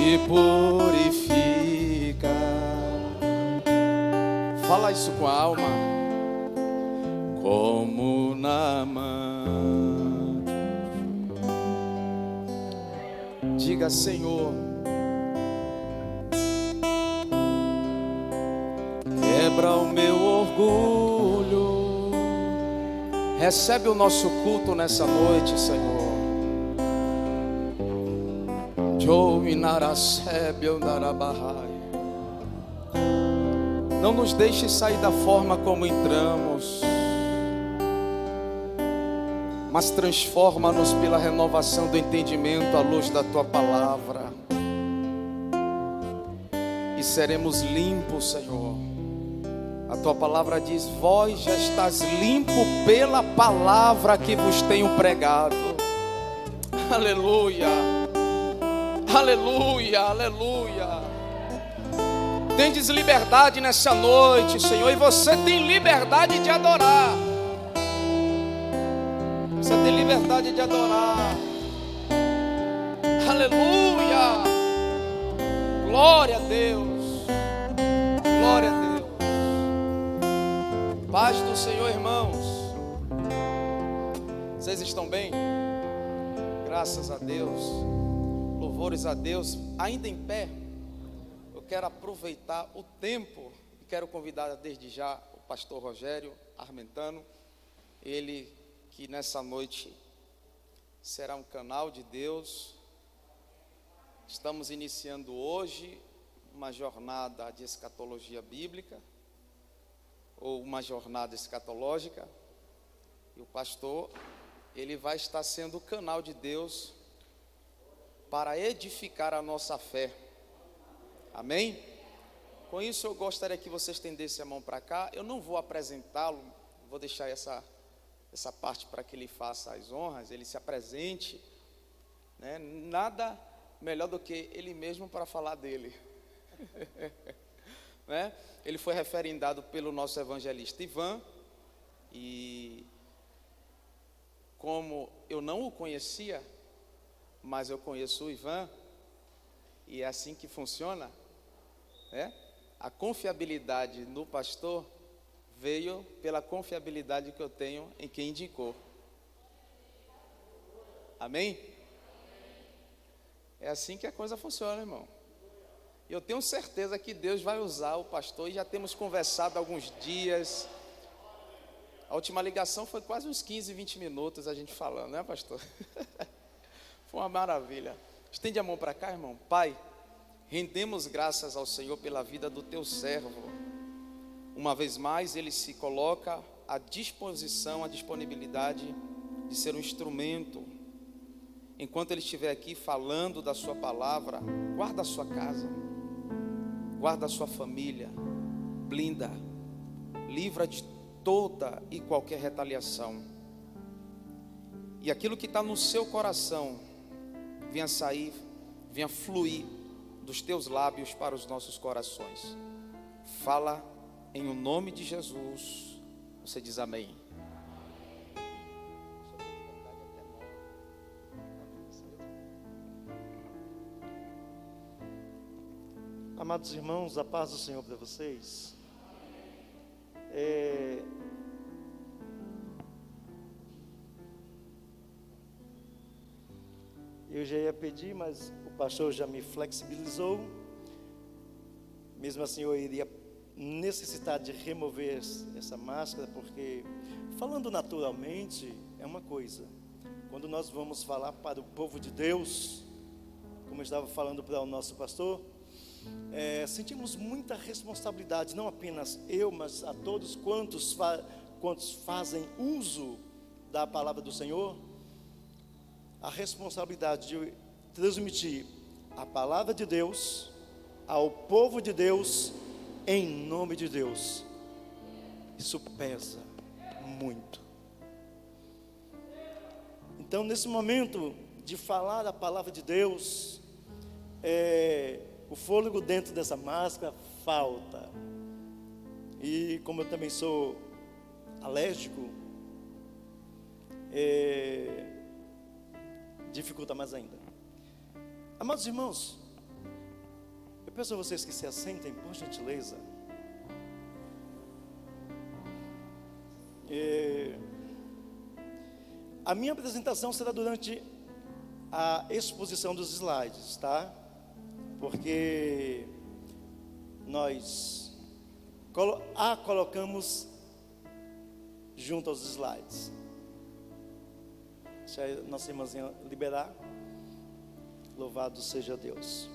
me purifica. Fala isso com a alma. Como Naamã. Diga: Senhor, quebra o meu orgulho. Recebe o nosso culto nessa noite, Senhor. Não nos deixe sair da forma como entramos, mas transforma-nos pela renovação do entendimento à luz da Tua palavra, e seremos limpos, Senhor. A Tua palavra diz: vós já estás limpo pela palavra que vos tenho pregado. Aleluia, aleluia, aleluia. Tendes liberdade nessa noite, Senhor, e você tem liberdade de adorar. Você tem liberdade de adorar. Aleluia. Glória a Deus. Glória a Deus. Paz do Senhor, irmãos. Vocês estão bem? Graças a Deus. Louvores a Deus. Ainda em pé, eu quero aproveitar o tempo e quero convidar desde já o pastor Rogério Armentano, ele que nessa noite será um canal de Deus. Estamos iniciando hoje uma jornada de escatologia bíblica, ou uma jornada escatológica, e o pastor, ele vai estar sendo o canal de Deus para edificar a nossa fé. Amém? Com isso eu gostaria que você estendesse a mão para cá. Eu não vou apresentá-lo, vou deixar essa parte para que ele faça as honras, ele se apresente, né? Nada melhor do que ele mesmo para falar dele. Né? Ele foi referendado pelo nosso evangelista Ivan, e como eu não o conhecia, mas eu conheço o Ivan, e é assim que funciona, né? A confiabilidade no pastor veio pela confiabilidade que eu tenho em quem indicou. Amém? É assim que a coisa funciona, irmão. Eu tenho certeza que Deus vai usar o pastor, e já temos conversado alguns dias. A última ligação foi quase uns 15, 20 minutos a gente falando, né, pastor? Foi uma maravilha. Estende a mão para cá, irmão. Pai, rendemos graças ao Senhor pela vida do teu servo. Uma vez mais ele se coloca à disposição, à disponibilidade de ser um instrumento. Enquanto ele estiver aqui falando da sua palavra, guarda a sua casa, guarda a sua família, blinda, livra de toda e qualquer retaliação. E aquilo que está no seu coração venha sair, venha fluir dos teus lábios para os nossos corações. Fala em o nome de Jesus. Você diz amém. Amados irmãos, a paz do Senhor para vocês. Eu já ia pedir, mas o pastor já me flexibilizou. Mesmo assim, eu iria necessitar de remover essa máscara, porque falando naturalmente é uma coisa. Quando nós vamos falar para o povo de Deus, como eu estava falando para o nosso pastor, sentimos muita responsabilidade, não apenas eu, mas a todos quantos fazem uso da palavra do Senhor, a responsabilidade de transmitir a palavra de Deus ao povo de Deus, em nome de Deus. Isso pesa muito. Então, nesse momento de falar a palavra de Deus, o fôlego dentro dessa máscara falta. E como eu também sou alérgico, dificulta mais ainda. Amados irmãos, Eu peço a vocês que se assentem, por gentileza. A minha apresentação será durante a exposição dos slides, tá? Porque nós colocamos junto aos slides. Deixa a nossa irmãzinha liberar. Louvado seja Deus.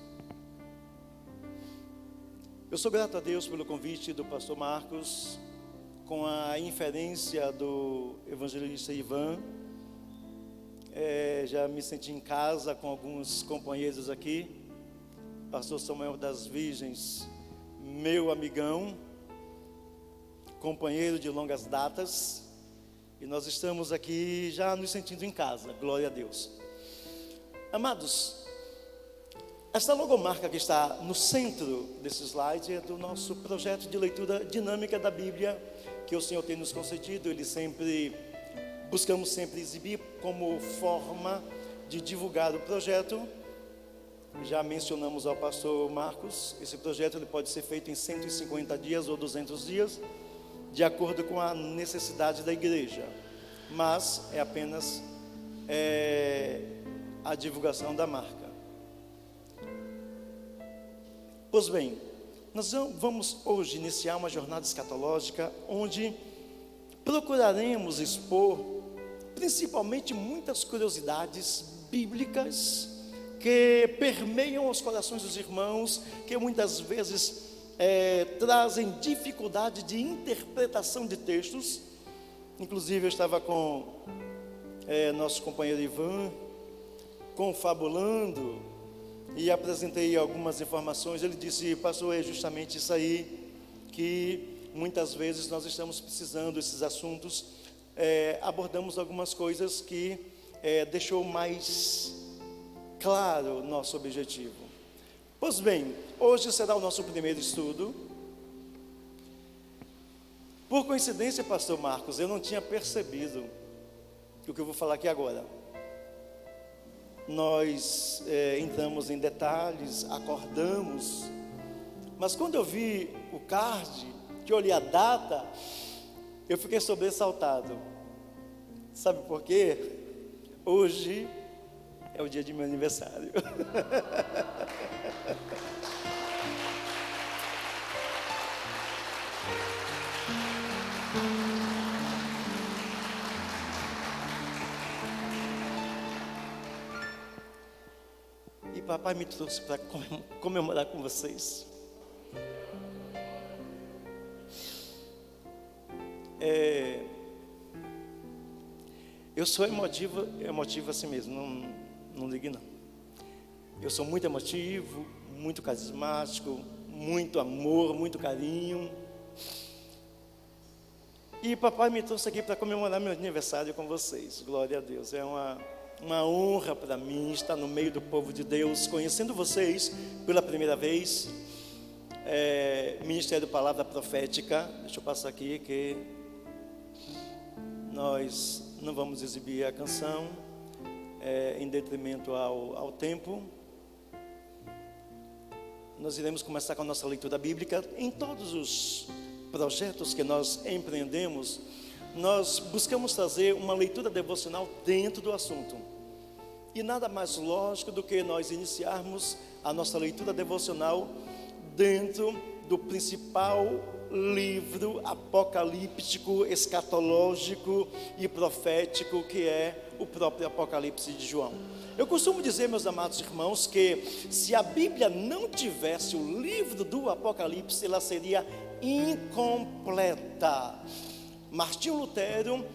Eu sou grato a Deus pelo convite do pastor Marcos, com a inferência do evangelista Ivan. Já me senti em casa com alguns companheiros aqui. Pastor Samuel das Virgens, meu amigão, companheiro de longas datas. E nós estamos aqui já nos sentindo em casa, glória a Deus. Amados, esta logomarca que está no centro desse slide é do nosso projeto de leitura dinâmica da Bíblia, que o Senhor tem nos concedido. Buscamos sempre exibir como forma de divulgar o projeto. Já mencionamos ao pastor Marcos, esse projeto ele pode ser feito em 150 dias ou 200 dias, de acordo com a necessidade da igreja, mas é apenas a divulgação da marca. Pois bem, nós vamos hoje iniciar uma jornada escatológica, onde procuraremos expor principalmente muitas curiosidades bíblicas que permeiam os corações dos irmãos, que muitas vezes trazem dificuldade de interpretação de textos. Inclusive eu estava com nosso companheiro Ivan, confabulando, e apresentei algumas informações. Ele disse: pastor, é justamente isso aí, que muitas vezes nós estamos precisando desses assuntos. Abordamos algumas coisas que deixou mais claro o nosso objetivo. Pois bem, hoje será o nosso primeiro estudo. Por coincidência, pastor Marcos, eu não tinha percebido o que eu vou falar aqui agora. Nós entramos em detalhes, acordamos, mas quando eu vi o card, que eu olhei a data, eu fiquei sobressaltado. Sabe por quê? Hoje é o dia de meu aniversário. E papai me trouxe para comemorar com vocês. Eu sou emotivo assim mesmo, não ligue não. Eu sou muito emotivo, muito carismático, muito amor, muito carinho. E papai me trouxe aqui para comemorar meu aniversário com vocês. Glória a Deus. É uma honra para mim estar no meio do povo de Deus, conhecendo vocês pela primeira vez. Ministério Palavra Profética. Deixa eu passar aqui que nós não vamos exibir a canção em detrimento ao tempo. Nós iremos começar com a nossa leitura bíblica. Em todos os projetos que nós empreendemos, nós buscamos trazer uma leitura devocional dentro do assunto. E nada mais lógico do que nós iniciarmos a nossa leitura devocional dentro do principal livro apocalíptico, escatológico e profético, que é o próprio Apocalipse de João. Eu costumo dizer, meus amados irmãos, que se a Bíblia não tivesse o livro do Apocalipse, ela seria incompleta. Martinho Lutero,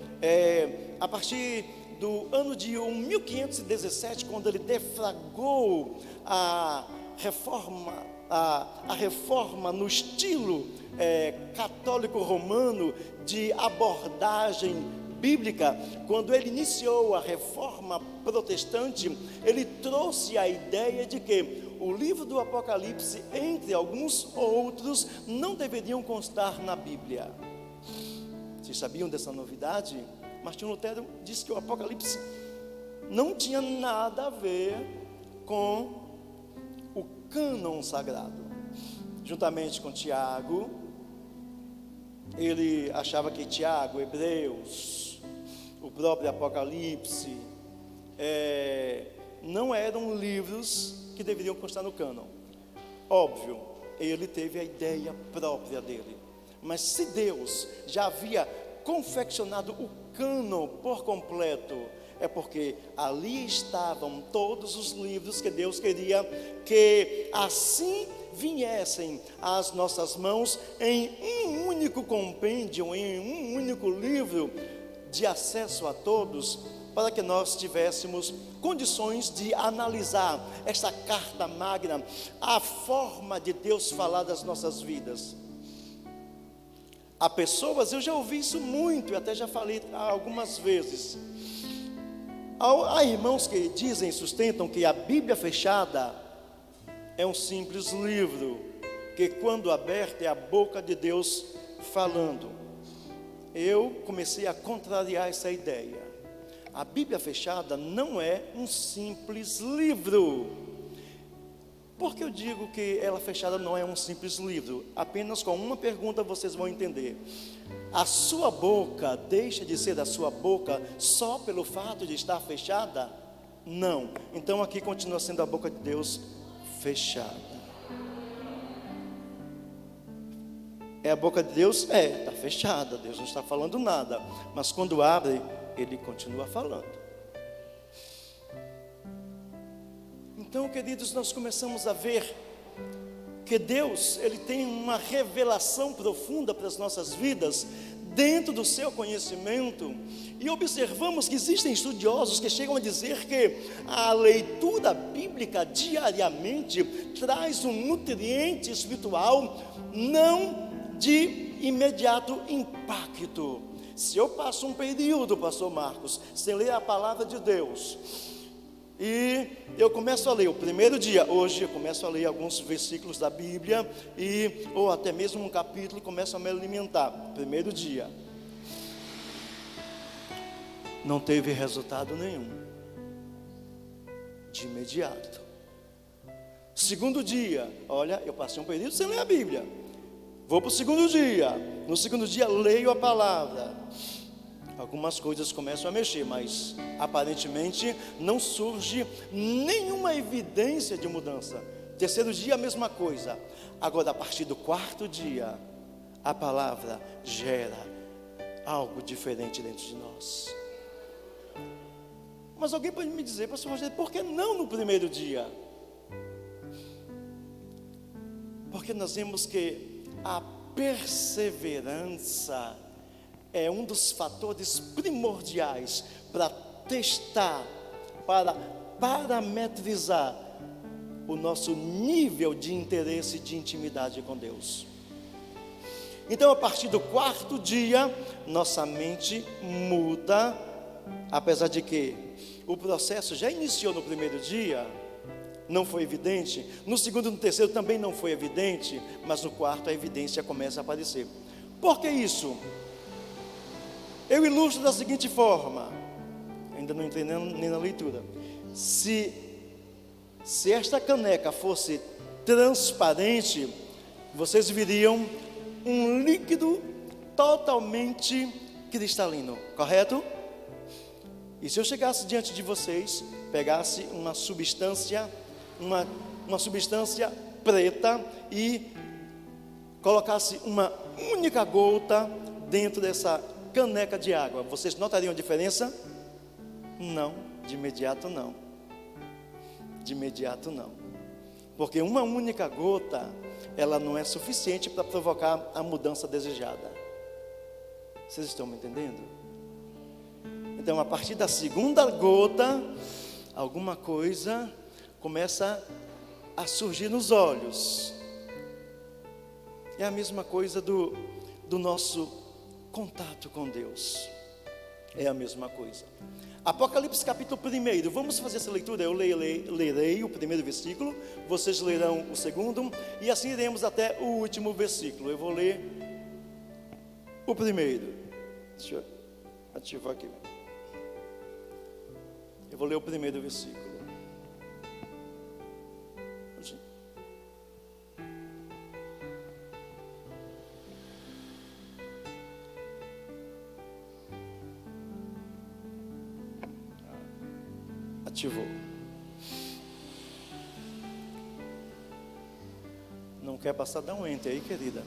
a partir do ano de 1517, quando ele deflagrou a reforma no estilo católico romano de abordagem bíblica, quando ele iniciou a reforma protestante, ele trouxe a ideia de que o livro do Apocalipse, entre alguns outros, não deveriam constar na Bíblia. Vocês sabiam dessa novidade? Martinho Lutero disse que o Apocalipse não tinha nada a ver com o cânon sagrado. juntamente com Tiago. Ele achava que Tiago, Hebreus, o próprio Apocalipse, não eram livros que deveriam constar no cânon. Óbvio, ele teve a ideia própria dele. Mas se Deus já havia confeccionado o cânon por completo, é porque ali estavam todos os livros que Deus queria que assim viessem às nossas mãos em um único compêndio, em um único livro, de acesso a todos, para que nós tivéssemos condições de analisar esta carta magna, a forma de Deus falar das nossas vidas. Há pessoas, eu já ouvi isso muito, e até já falei algumas vezes. Há irmãos que dizem, sustentam que a Bíblia fechada é um simples livro, que quando aberto é a boca de Deus falando. Eu comecei a contrariar essa ideia. A Bíblia fechada não é um simples livro. Por que eu digo que ela fechada não é um simples livro? Apenas com uma pergunta vocês vão entender. A sua boca deixa de ser a sua boca só pelo fato de estar fechada? Não. Então aqui continua sendo a boca de Deus fechada. É a boca de Deus? Está fechada. Deus não está falando nada. Mas quando abre, Ele continua falando. Então, queridos, nós começamos a ver que Deus, Ele tem uma revelação profunda para as nossas vidas, dentro do seu conhecimento. E observamos que existem estudiosos que chegam a dizer que a leitura bíblica diariamente traz um nutriente espiritual não de imediato impacto. Se eu passo um período, pastor Marcos, sem ler a palavra de Deus, e eu começo a ler o primeiro dia, hoje eu começo a ler alguns versículos da Bíblia, ou até mesmo um capítulo, começo a me alimentar. Primeiro dia, não teve resultado nenhum, de imediato. Segundo dia, olha, eu passei um período sem ler a Bíblia, vou para o segundo dia, no segundo dia leio a palavra, algumas coisas começam a mexer, mas aparentemente não surge nenhuma evidência de mudança. Terceiro dia, a mesma coisa. Agora, a partir do quarto dia, a palavra gera algo diferente dentro de nós. Mas alguém pode me dizer, pastor Rogério, por que não no primeiro dia? Porque nós vemos que a perseverança é um dos fatores primordiais para testar, para parametrizar o nosso nível de interesse e de intimidade com Deus. Então, a partir do quarto dia, nossa mente muda, apesar de que o processo já iniciou no primeiro dia, não foi evidente, no segundo e no terceiro também não foi evidente, mas no quarto a evidência começa a aparecer. Por que isso? Eu ilustro da seguinte forma, ainda não entrei nem na leitura. Se esta caneca fosse transparente, vocês viriam um líquido totalmente cristalino, correto? E se eu chegasse diante de vocês, pegasse uma substância preta e colocasse uma única gota dentro dessa caneca de água, vocês notariam a diferença? Não, de imediato não. De imediato não. Porque uma única gota, ela não é suficiente para provocar a mudança desejada. Vocês estão me entendendo? Então, a partir da segunda gota, alguma coisa começa a surgir nos olhos. É a mesma coisa do nosso contato com Deus. É a mesma coisa. Apocalipse capítulo 1, vamos fazer essa leitura. Eu lerei o primeiro versículo, vocês lerão o segundo, e assim iremos até o último versículo. Eu vou ler o primeiro. Deixa eu ativar aqui. Eu vou ler o primeiro versículo. Ativou. Não quer passar, dá um enter aí, querida.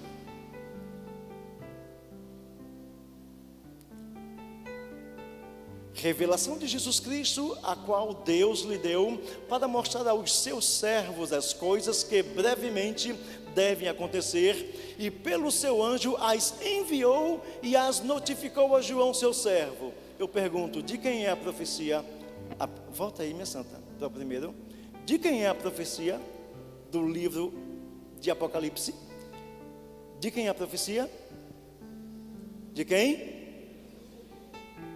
Revelação de Jesus Cristo, a qual Deus lhe deu para mostrar aos seus servos as coisas que brevemente devem acontecer, e pelo seu anjo as enviou e as notificou a João, seu servo. Eu pergunto, de quem é a profecia? Volta aí, minha santa, para o primeiro. De quem é a profecia do livro de Apocalipse? De quem é a profecia? De quem?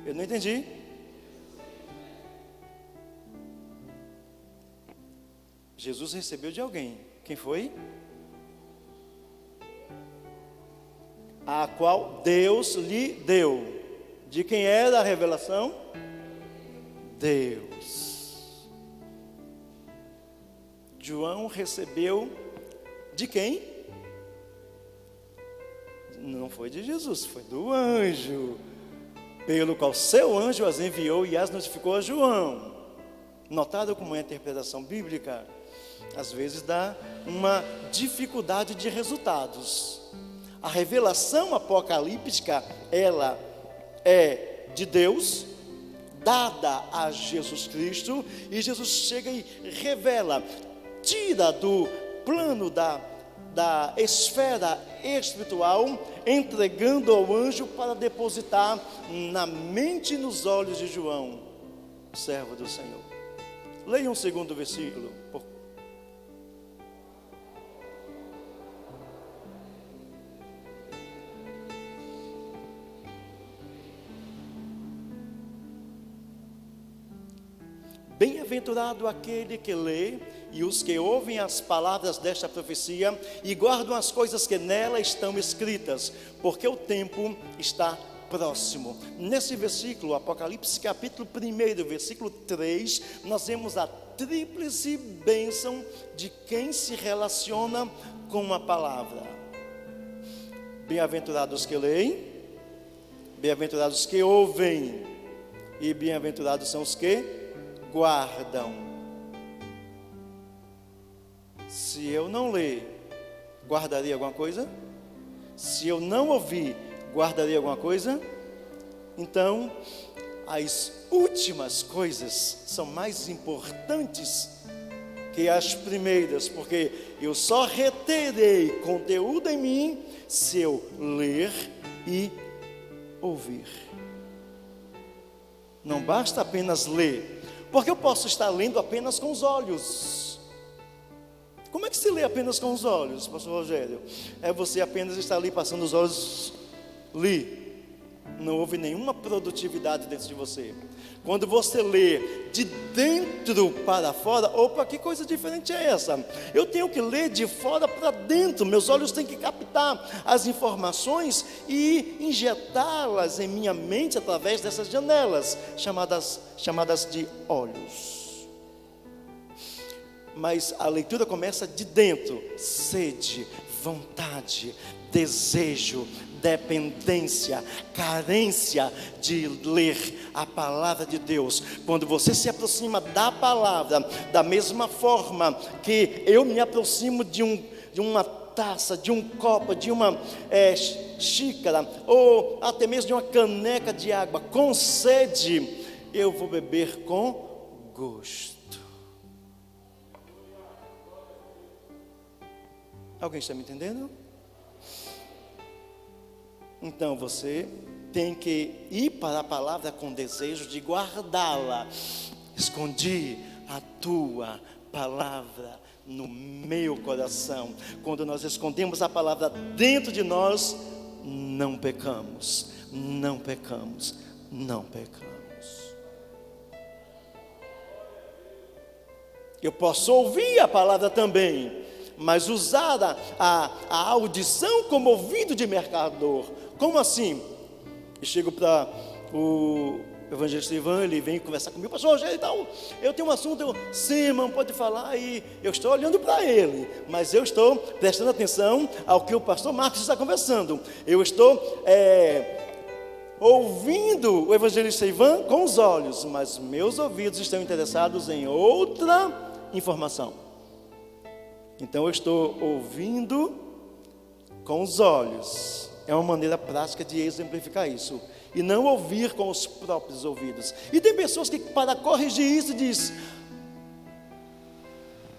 Eu não entendi. Jesus recebeu de alguém. Quem foi? A qual Deus lhe deu. De quem era a revelação? Deus. João recebeu de quem? Não foi de Jesus, foi do anjo, pelo qual seu anjo as enviou e as notificou a João. Notaram como é a interpretação bíblica? Às vezes dá uma dificuldade de resultados. A revelação apocalíptica, ela é de Deus, dada a Jesus Cristo, e Jesus chega e revela, tira do plano da esfera espiritual, entregando ao anjo para depositar na mente e nos olhos de João, servo do Senhor. Leia um segundo versículo. Bem-aventurado aquele que lê e os que ouvem as palavras desta profecia e guardam as coisas que nela estão escritas, porque o tempo está próximo. Nesse versículo, Apocalipse capítulo 1, versículo 3, nós vemos a tríplice bênção de quem se relaciona com a palavra. Bem-aventurados que leem, bem-aventurados que ouvem, e bem-aventurados são os que guardam. Se eu não ler, guardaria alguma coisa? Se eu não ouvir, guardaria alguma coisa? Então, as últimas coisas são mais importantes que as primeiras, porque eu só reterei conteúdo em mim se eu ler e ouvir. Não basta apenas ler, porque eu posso estar lendo apenas com os olhos. Como é que se lê apenas com os olhos, pastor Rogério? É você apenas estar ali passando os olhos, não houve nenhuma produtividade dentro de você. Quando você lê de dentro para fora, opa, que coisa diferente é essa? Eu tenho que ler de fora para dentro, meus olhos têm que captar as informações e injetá-las em minha mente através dessas janelas, chamadas de olhos. Mas a leitura começa de dentro: sede, vontade, desejo, dependência, carência de ler a palavra de Deus. Quando você se aproxima da palavra, da mesma forma que eu me aproximo de uma taça, de um copo, de uma xícara, ou até mesmo de uma caneca de água, com sede, eu vou beber com gosto. Alguém está me entendendo? Então você tem que ir para a palavra com desejo de guardá-la. Escondi a tua palavra no meu coração. Quando nós escondemos a palavra dentro de nós, não pecamos, não pecamos, não pecamos. Eu posso ouvir a palavra também, mas usar a audição como ouvido de mercador. Como assim? Eu chego para o evangelista Ivan, ele vem conversar comigo: pastor Rogério e tal, eu tenho um assunto, sim, irmão, pode falar. E eu estou olhando para ele, mas eu estou prestando atenção ao que o pastor Marcos está conversando. Eu estou ouvindo o evangelista Ivan com os olhos, mas meus ouvidos estão interessados em outra informação. Então eu estou ouvindo com os olhos. É uma maneira prática de exemplificar isso. E não ouvir com os próprios ouvidos. E tem pessoas que, para corrigir isso, diz: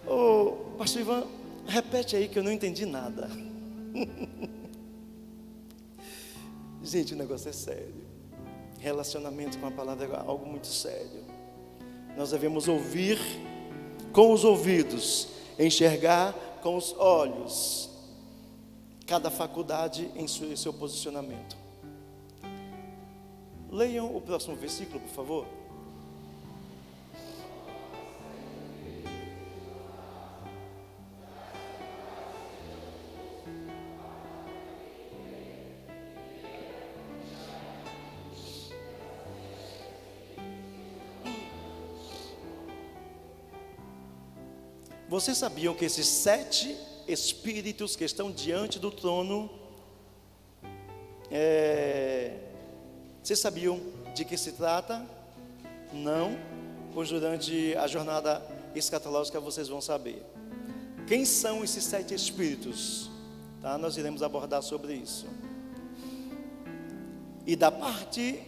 ô, pastor Ivan, repete aí que eu não entendi nada. Gente, o negócio é sério. Relacionamento com a palavra é algo muito sério. Nós devemos ouvir com os ouvidos, enxergar com os olhos. Cada faculdade em seu posicionamento. Leiam o próximo versículo, por favor. Vocês sabiam que esses 7 espíritos que estão diante do trono, vocês sabiam de que se trata? Não, pois durante a jornada escatológica vocês vão saber. Quem são esses 7 espíritos? Tá? Nós iremos abordar sobre isso. E da parte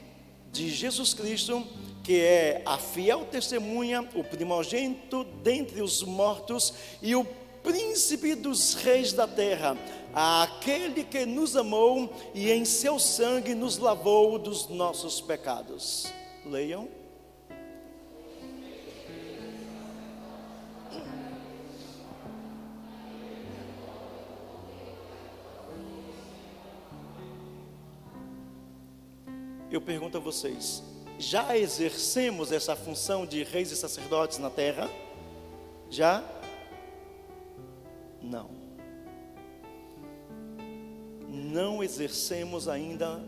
de Jesus Cristo, que é a fiel testemunha, o primogênito dentre os mortos e o príncipe dos reis da terra, aquele que nos amou e em seu sangue nos lavou dos nossos pecados. Leiam. Eu pergunto a vocês: já exercemos essa função de reis e sacerdotes na terra? Já? Não. Não exercemos ainda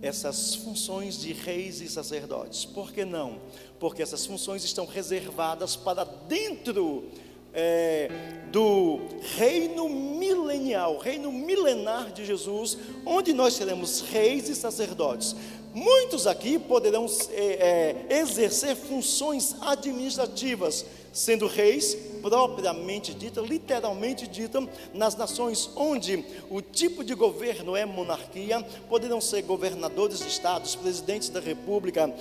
essas funções de reis e sacerdotes. Por que não? Porque essas funções estão reservadas para dentro do reino milenial, reino milenar de Jesus, onde nós seremos reis e sacerdotes. Muitos aqui poderão exercer funções administrativas, sendo reis propriamente dita, literalmente dita, nas nações onde o tipo de governo é monarquia. Poderão ser governadores de estados, presidentes da república,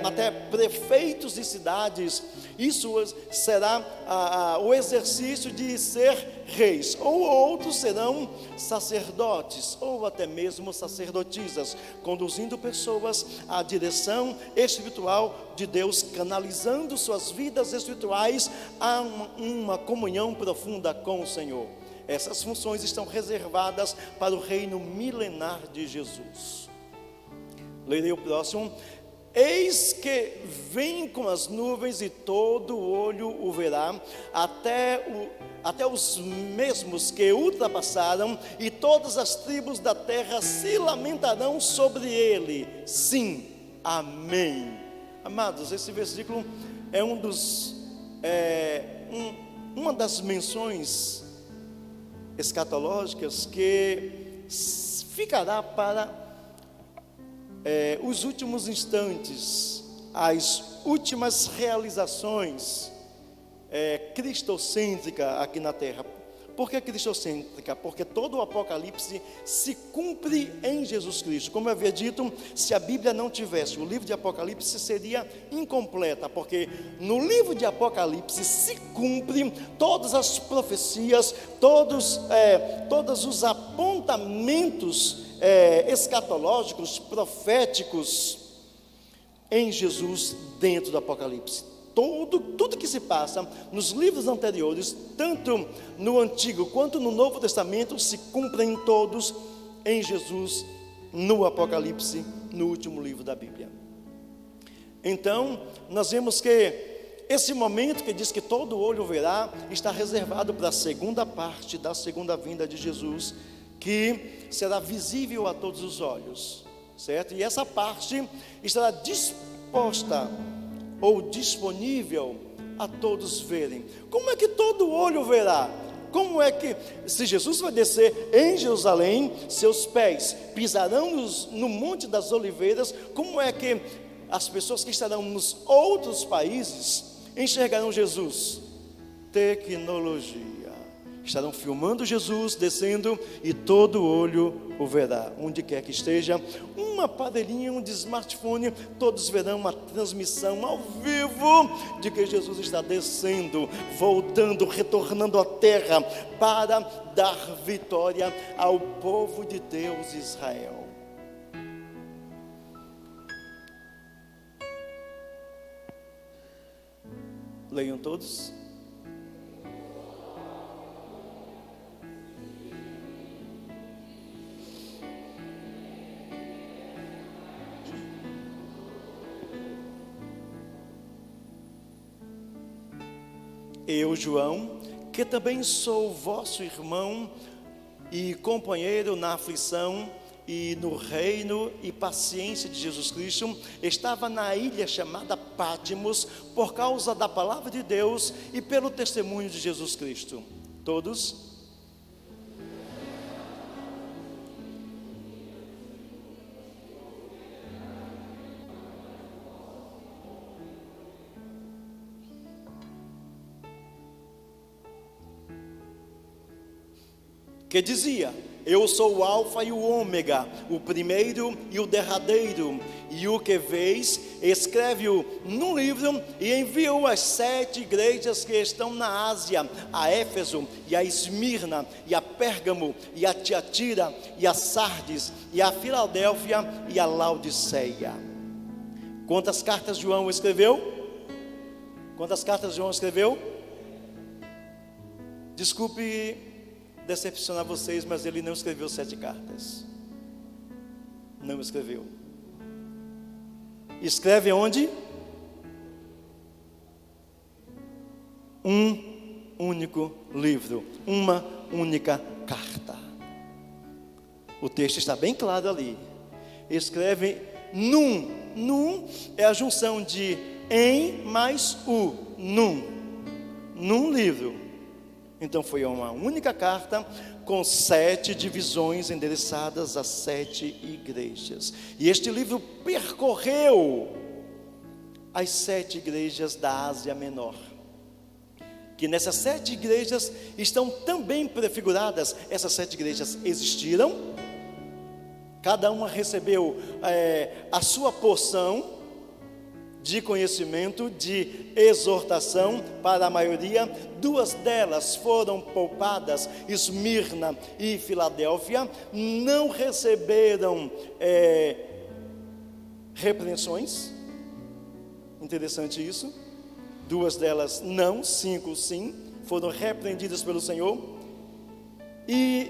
até prefeitos de cidades. Isso será o exercício de ser reis, ou outros serão sacerdotes, ou até mesmo sacerdotisas, conduzindo pessoas à direção espiritual de Deus, canalizando suas vidas espirituais a uma comunhão profunda com o Senhor. Essas funções estão reservadas para o reino milenar de Jesus. Lerei o próximo. Eis que vem com as nuvens e todo olho o verá, até os mesmos que ultrapassaram, e todas as tribos da terra se lamentarão sobre ele. Sim, amém. Amados, esse versículo é uma das menções escatológicas que ficará para os últimos instantes, as últimas realizações cristocêntrica aqui na terra. Por que cristocêntrica? Porque todo o Apocalipse se cumpre em Jesus Cristo. Como eu havia dito, se a Bíblia não tivesse o livro de Apocalipse, seria incompleta, porque no livro de Apocalipse se cumpre todas as profecias, todos os apontamentos escatológicos, proféticos em Jesus dentro do Apocalipse. Tudo que se passa nos livros anteriores, tanto no Antigo quanto no Novo Testamento, se cumprem todos em Jesus, no Apocalipse, no último livro da Bíblia. Então, nós vemos que esse momento que diz que todo olho verá, está reservado para a segunda parte da segunda vinda de Jesus, que será visível a todos os olhos, certo? E essa parte estará disposta ou disponível a todos verem. Como é que todo olho verá? Como é que, se Jesus vai descer em Jerusalém, seus pés pisarão no Monte das Oliveiras, como é que as pessoas que estarão nos outros países enxergarão Jesus? Tecnologia. Estarão filmando Jesus descendo e todo olho o verá, onde quer que esteja. Um aparelhinho de smartphone, todos verão uma transmissão ao vivo de que Jesus está descendo, voltando, retornando à terra para dar vitória ao povo de Deus, Israel. Leiam todos. Eu, João, que também sou vosso irmão e companheiro na aflição e no reino e paciência de Jesus Cristo, estava na ilha chamada Pátimos por causa da palavra de Deus e pelo testemunho de Jesus Cristo. Todos? Que dizia: eu sou o alfa e o ômega, o primeiro e o derradeiro, e o que vês, escreve-o num livro e envia-o às 7 igrejas que estão na Ásia, a Éfeso, e a Esmirna, e a Pérgamo, e a Tiatira, e a Sardes, e a Filadélfia, e a Laodiceia. Quantas cartas João escreveu? Quantas cartas João escreveu? Desculpe decepcionar vocês, mas ele não escreveu 7 cartas. Não escreveu. Escreve onde? Um único livro, uma única carta. O texto está bem claro ali. Escreve num é a junção de em mais o, num livro. Então foi uma única carta com 7 divisões endereçadas a 7 igrejas. E este livro percorreu as 7 igrejas da Ásia Menor. Que nessas 7 igrejas estão também prefiguradas. Essas 7 igrejas existiram. Cada uma recebeu a sua porção de conhecimento, de exortação para a maioria. 2 delas foram poupadas, Esmirna e Filadélfia, não receberam repreensões. Interessante isso. 2 delas não, 5 sim, foram repreendidas pelo Senhor. E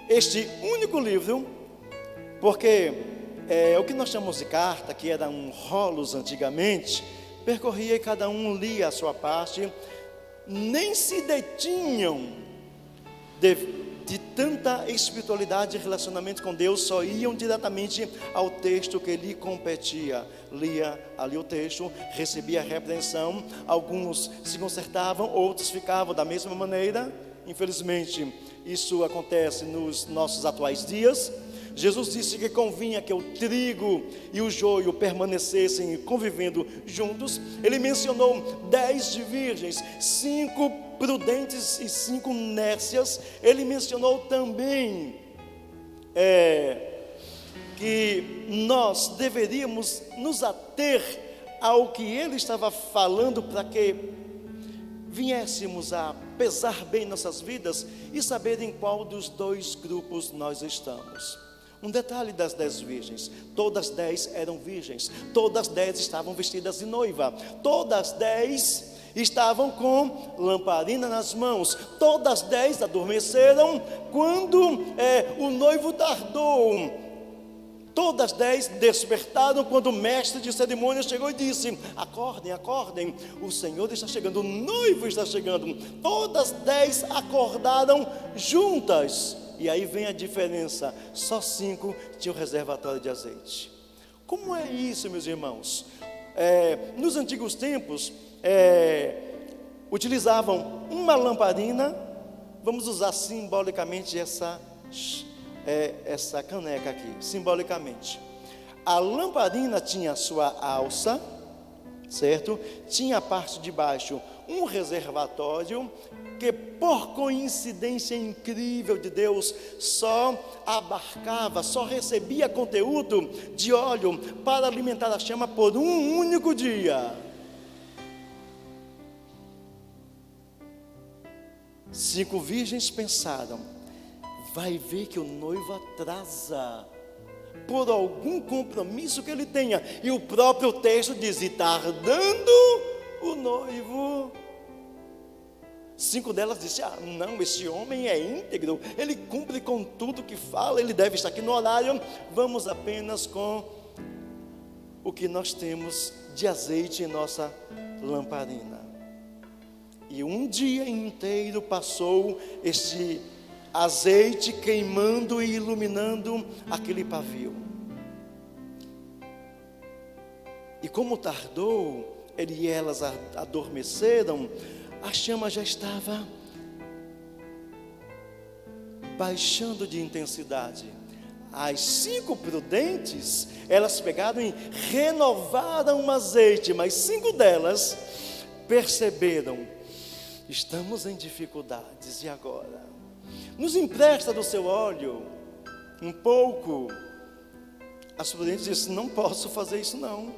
este único livro, porque o que nós chamamos de carta, que eram rolos antigamente, percorria e cada um lia a sua parte, nem se detinham de tanta espiritualidade e relacionamento com Deus, só iam diretamente ao texto que lhe competia. Lia ali o texto, recebia a repreensão, alguns se consertavam, outros ficavam da mesma maneira. Infelizmente, isso acontece nos nossos atuais dias. Jesus disse que convinha que o trigo e o joio permanecessem convivendo juntos. Ele mencionou 10 de virgens, 5 prudentes e 5 nércias. Ele mencionou também que nós deveríamos nos ater ao que ele estava falando, para que viéssemos a pesar bem nossas vidas e saber em qual dos 2 grupos nós estamos. Um detalhe das 10 virgens: todas 10 eram virgens, todas 10 estavam vestidas de noiva, todas 10 estavam com lamparina nas mãos, todas 10 adormeceram quando o noivo tardou, todas 10 despertaram quando o mestre de cerimônias chegou e disse: acordem, acordem, o Senhor está chegando, o noivo está chegando. Todas 10 acordaram juntas. E aí vem a diferença: só 5 tinham reservatório de azeite. Como é isso, meus irmãos? Nos antigos tempos, utilizavam uma lamparina vamos usar simbolicamente essa caneca aqui, simbolicamente. A lamparina tinha a sua alça, certo? Tinha a parte de baixo um reservatório, que por coincidência incrível de Deus, só abarcava, só recebia conteúdo de óleo para alimentar a chama por um único dia. 5 virgens pensaram: vai ver que o noivo atrasa, por algum compromisso que ele tenha. E o próprio texto diz: e tardando o noivo. 5 delas disseram: não, esse homem é íntegro, ele cumpre com tudo que fala, ele deve estar aqui no horário, vamos apenas com o que nós temos de azeite em nossa lamparina. E um dia inteiro passou este azeite queimando e iluminando aquele pavio. E como tardou, ele e elas adormeceram, a chama já estava baixando de intensidade. As 5 prudentes, elas pegaram e renovaram o azeite, mas 5 delas perceberam: estamos em dificuldades, e agora? Nos empresta do seu óleo um pouco. As prudentes disseram: não posso fazer isso não,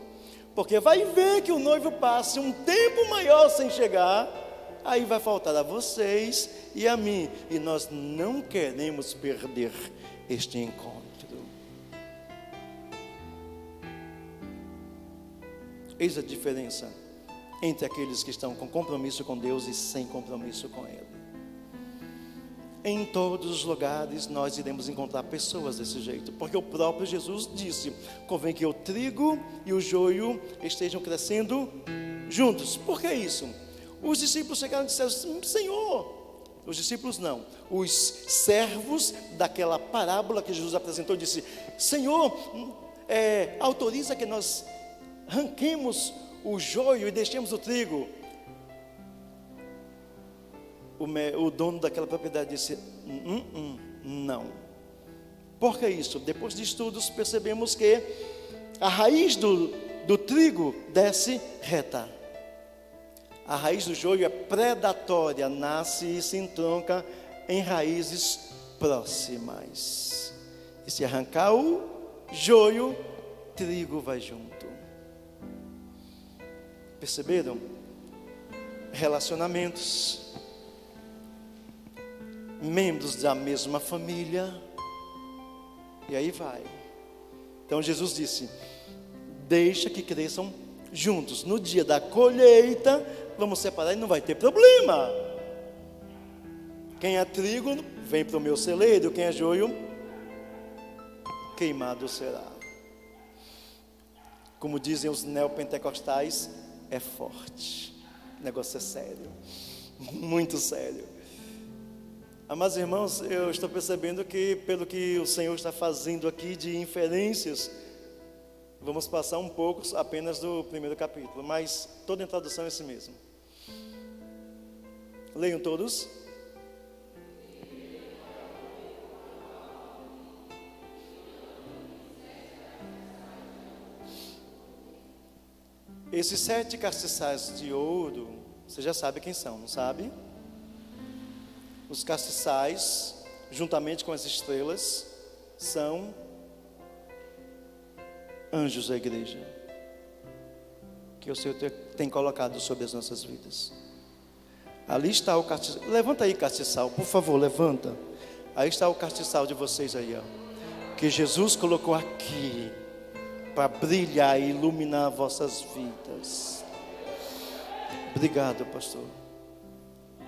porque vai ver que o noivo passe um tempo maior sem chegar, aí vai faltar a vocês e a mim, e nós não queremos perder este encontro. Eis a diferença entre aqueles que estão com compromisso com Deus e sem compromisso com Ele. Em todos os lugares nós iremos encontrar pessoas desse jeito, porque o próprio Jesus disse: convém que o trigo e o joio estejam crescendo juntos. Por que isso? Os discípulos chegaram e disseram: Senhor, os discípulos não, os servos daquela parábola que Jesus apresentou, disse: Senhor, autoriza que nós arranquemos o joio e deixemos o trigo. O dono daquela propriedade disse: não. Por que isso? Depois de estudos percebemos que a raiz do trigo desce reta. A raiz do joio é predatória, nasce e se entronca em raízes próximas. E se arrancar o joio, trigo vai junto. Perceberam? Relacionamentos, membros da mesma família, e aí vai. Então Jesus disse: deixa que cresçam juntos. No dia da colheita, vamos separar e não vai ter problema. Quem é trigo, vem para o meu celeiro. Quem é joio, queimado será. Como dizem os neopentecostais, é forte. O negócio é sério, muito sério. Amados irmãos, eu estou percebendo que, pelo que o Senhor está fazendo aqui de inferências, vamos passar um pouco apenas do primeiro capítulo, mas toda a introdução é assim mesmo. Leiam todos. Esses 7 castiçais de ouro, você já sabe quem são, não sabe? Os castiçais, juntamente com as estrelas, são anjos da igreja, que o Senhor tem colocado sobre as nossas vidas. Ali está o castiçal. Levanta aí, castiçal, por favor, levanta. Aí está o castiçal de vocês aí, ó, que Jesus colocou aqui para brilhar e iluminar vossas vidas. Obrigado, pastor.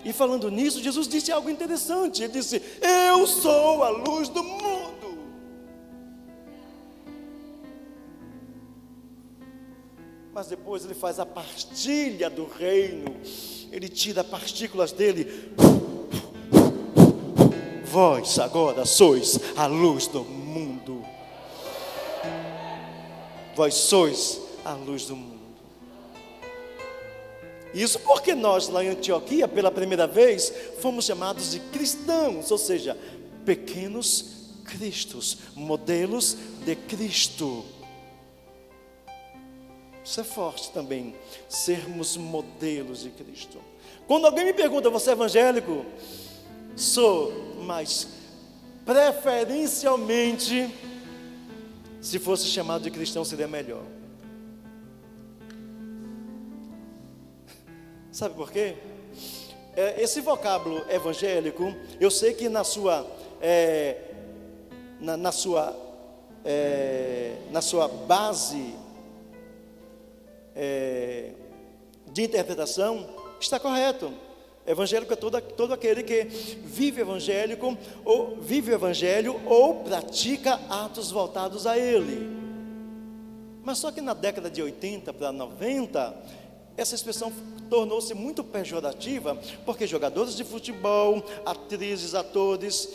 E falando nisso, Jesus disse algo interessante. Ele disse: eu sou a luz do mundo. Mas depois ele faz a partilha do reino. Ele tira partículas dele. Vós agora sois a luz do mundo. Vós sois a luz do mundo. Isso porque nós lá em Antioquia, pela primeira vez, fomos chamados de cristãos, ou seja, pequenos cristos, modelos de Cristo. Isso é forte também, sermos modelos de Cristo. Quando alguém me pergunta, você é evangélico? Sou, mas preferencialmente, se fosse chamado de cristão, seria melhor. Sabe por quê? Esse vocábulo evangélico, eu sei que na sua base de interpretação está correto. Evangélico é todo aquele que vive o evangelho ou pratica atos voltados a ele. Mas só que na década de 80 para 90, essa expressão tornou-se muito pejorativa, porque jogadores de futebol, atrizes, atores,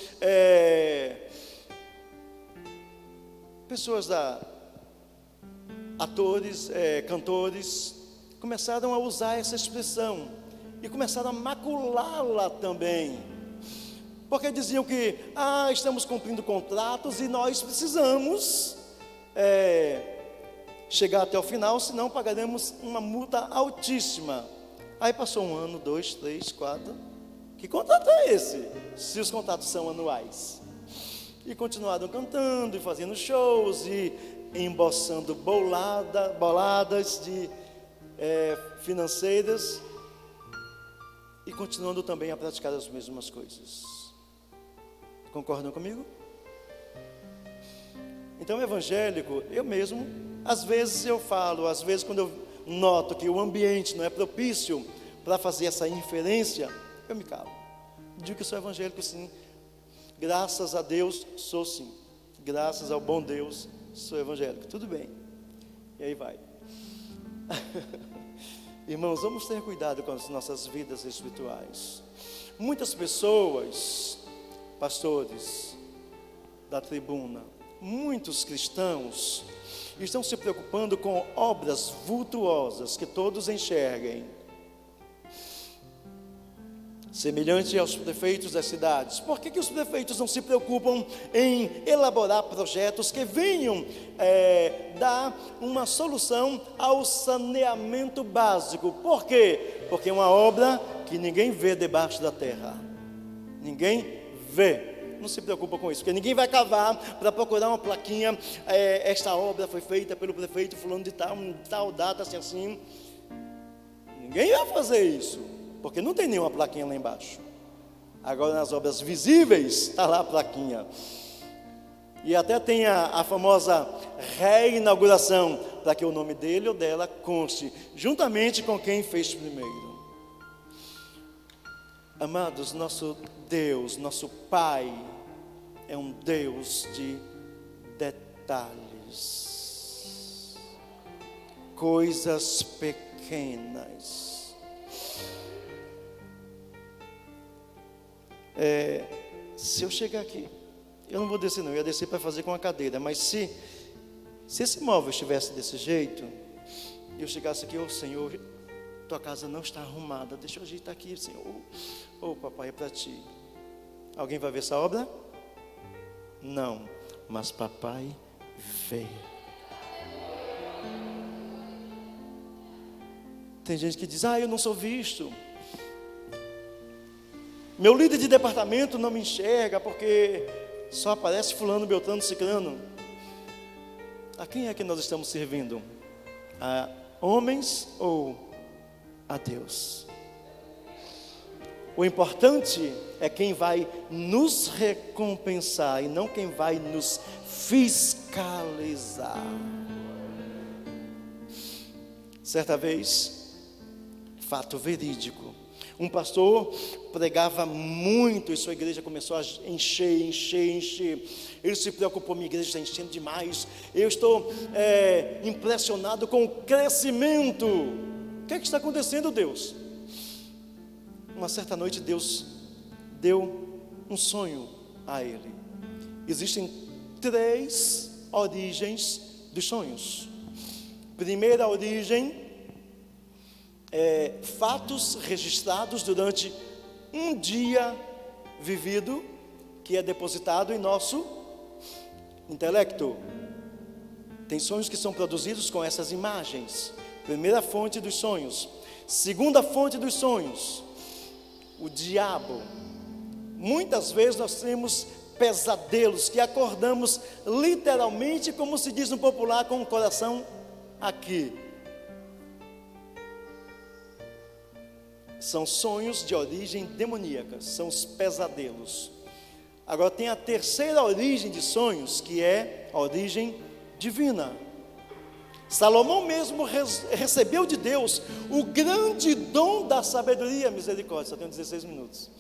cantores, começaram a usar essa expressão e começaram a maculá-la também, porque diziam que estamos cumprindo contratos e nós precisamos chegar até o final, senão pagaremos uma multa altíssima. Aí passou 1 ano, 2, 3, 4. Que contrato é esse? Se os contratos são anuais. E continuaram cantando e fazendo shows e emboçando boladas financeiras e continuando também a praticar as mesmas coisas. Concordam comigo? Então, evangélico, eu mesmo, às vezes eu falo, às vezes quando eu noto que o ambiente não é propício para fazer essa inferência, eu me calo. Digo que sou evangélico, sim. Graças a Deus, sou sim. Graças ao bom Deus, sou evangélico. Tudo bem. E aí vai. Irmãos, vamos ter cuidado com as nossas vidas espirituais. Muitas pessoas, pastores da tribuna, muitos cristãos estão se preocupando com obras vultuosas que todos enxerguem, semelhante aos prefeitos das cidades. Por que os prefeitos não se preocupam em elaborar projetos que venham dar uma solução ao saneamento básico? Por quê? Porque é uma obra que ninguém vê debaixo da terra. Ninguém vê. Não se preocupa com isso, porque ninguém vai cavar para procurar uma plaquinha. Esta obra foi feita pelo prefeito fulano de tal data, assim. Ninguém vai fazer isso, porque não tem nenhuma plaquinha lá embaixo. Agora, nas obras visíveis, está lá a plaquinha. E até tem a famosa reinauguração, para que o nome dele ou dela conste, juntamente com quem fez primeiro. Amados, nosso Deus, nosso Pai, é um Deus de detalhes, coisas pequenas. Se eu chegar aqui, eu não vou descer não, eu ia descer para fazer com a cadeira, mas se esse móvel estivesse desse jeito, eu chegasse aqui, Senhor, tua casa não está arrumada, deixa eu ajeitar aqui, Senhor. Papai, é para ti. Alguém vai ver essa obra? Não, mas papai vê. Tem gente que diz, eu não sou visto. Meu líder de departamento não me enxerga porque só aparece fulano, beltrano, ciclano. A quem é que nós estamos servindo? A homens ou a Deus? O importante é quem vai nos recompensar e não quem vai nos fiscalizar. Certa vez, fato verídico, um pastor pregava muito e sua igreja começou a encher. Ele se preocupou, minha igreja está enchendo demais, eu estou impressionado com o crescimento. O que está acontecendo, Deus? Uma certa noite Deus deu um sonho a ele. Existem 3 origens dos sonhos. Primeira origem, fatos registrados durante um dia vivido, que é depositado em nosso intelecto. Tem sonhos que são produzidos com essas imagens. Primeira fonte dos sonhos. Segunda fonte dos sonhos, o diabo. Muitas vezes nós temos pesadelos que acordamos literalmente, como se diz no popular, com o coração aqui. São sonhos de origem demoníaca, são os pesadelos. Agora tem a terceira origem de sonhos, que é a origem divina. Salomão mesmo recebeu de Deus o grande dom da sabedoria. Misericórdia, só tenho 16 minutos.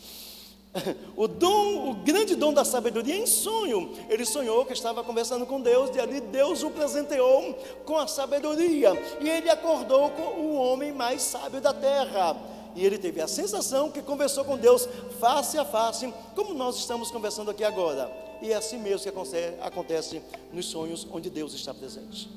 O grande dom da sabedoria em sonho. Ele sonhou que estava conversando com Deus, e ali Deus o presenteou com a sabedoria, e ele acordou com o homem mais sábio da terra. E ele teve a sensação que conversou com Deus face a face, como nós estamos conversando aqui agora. E é assim mesmo que acontece nos sonhos onde Deus está presente.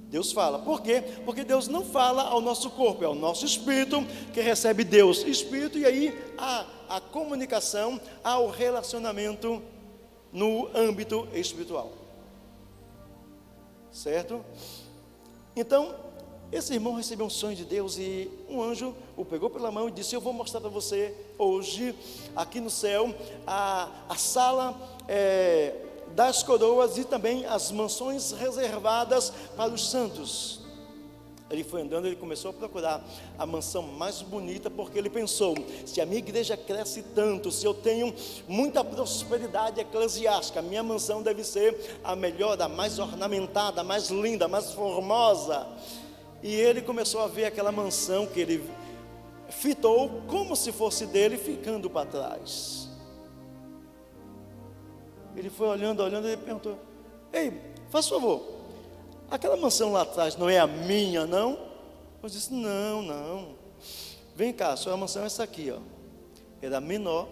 Deus fala. Por quê? Porque Deus não fala ao nosso corpo, é ao nosso espírito que recebe Deus, espírito, e aí há a comunicação, há o relacionamento no âmbito espiritual. Certo? Então, esse irmão recebeu um sonho de Deus, e um anjo o pegou pela mão e disse: eu vou mostrar para você hoje, aqui no céu, a sala das coroas e também as mansões reservadas para os santos. Ele foi andando, ele começou a procurar a mansão mais bonita, porque ele pensou: se a minha igreja cresce tanto, se eu tenho muita prosperidade eclesiástica, a minha mansão deve ser a melhor, a mais ornamentada, a mais linda, a mais formosa. E ele começou a ver aquela mansão que ele fitou como se fosse dele, ficando para trás. Ele foi olhando, e perguntou: ei, faz favor, aquela mansão lá atrás não é a minha, não? Eu disse: não. Vem cá, a sua mansão é essa aqui, ó. Era menor,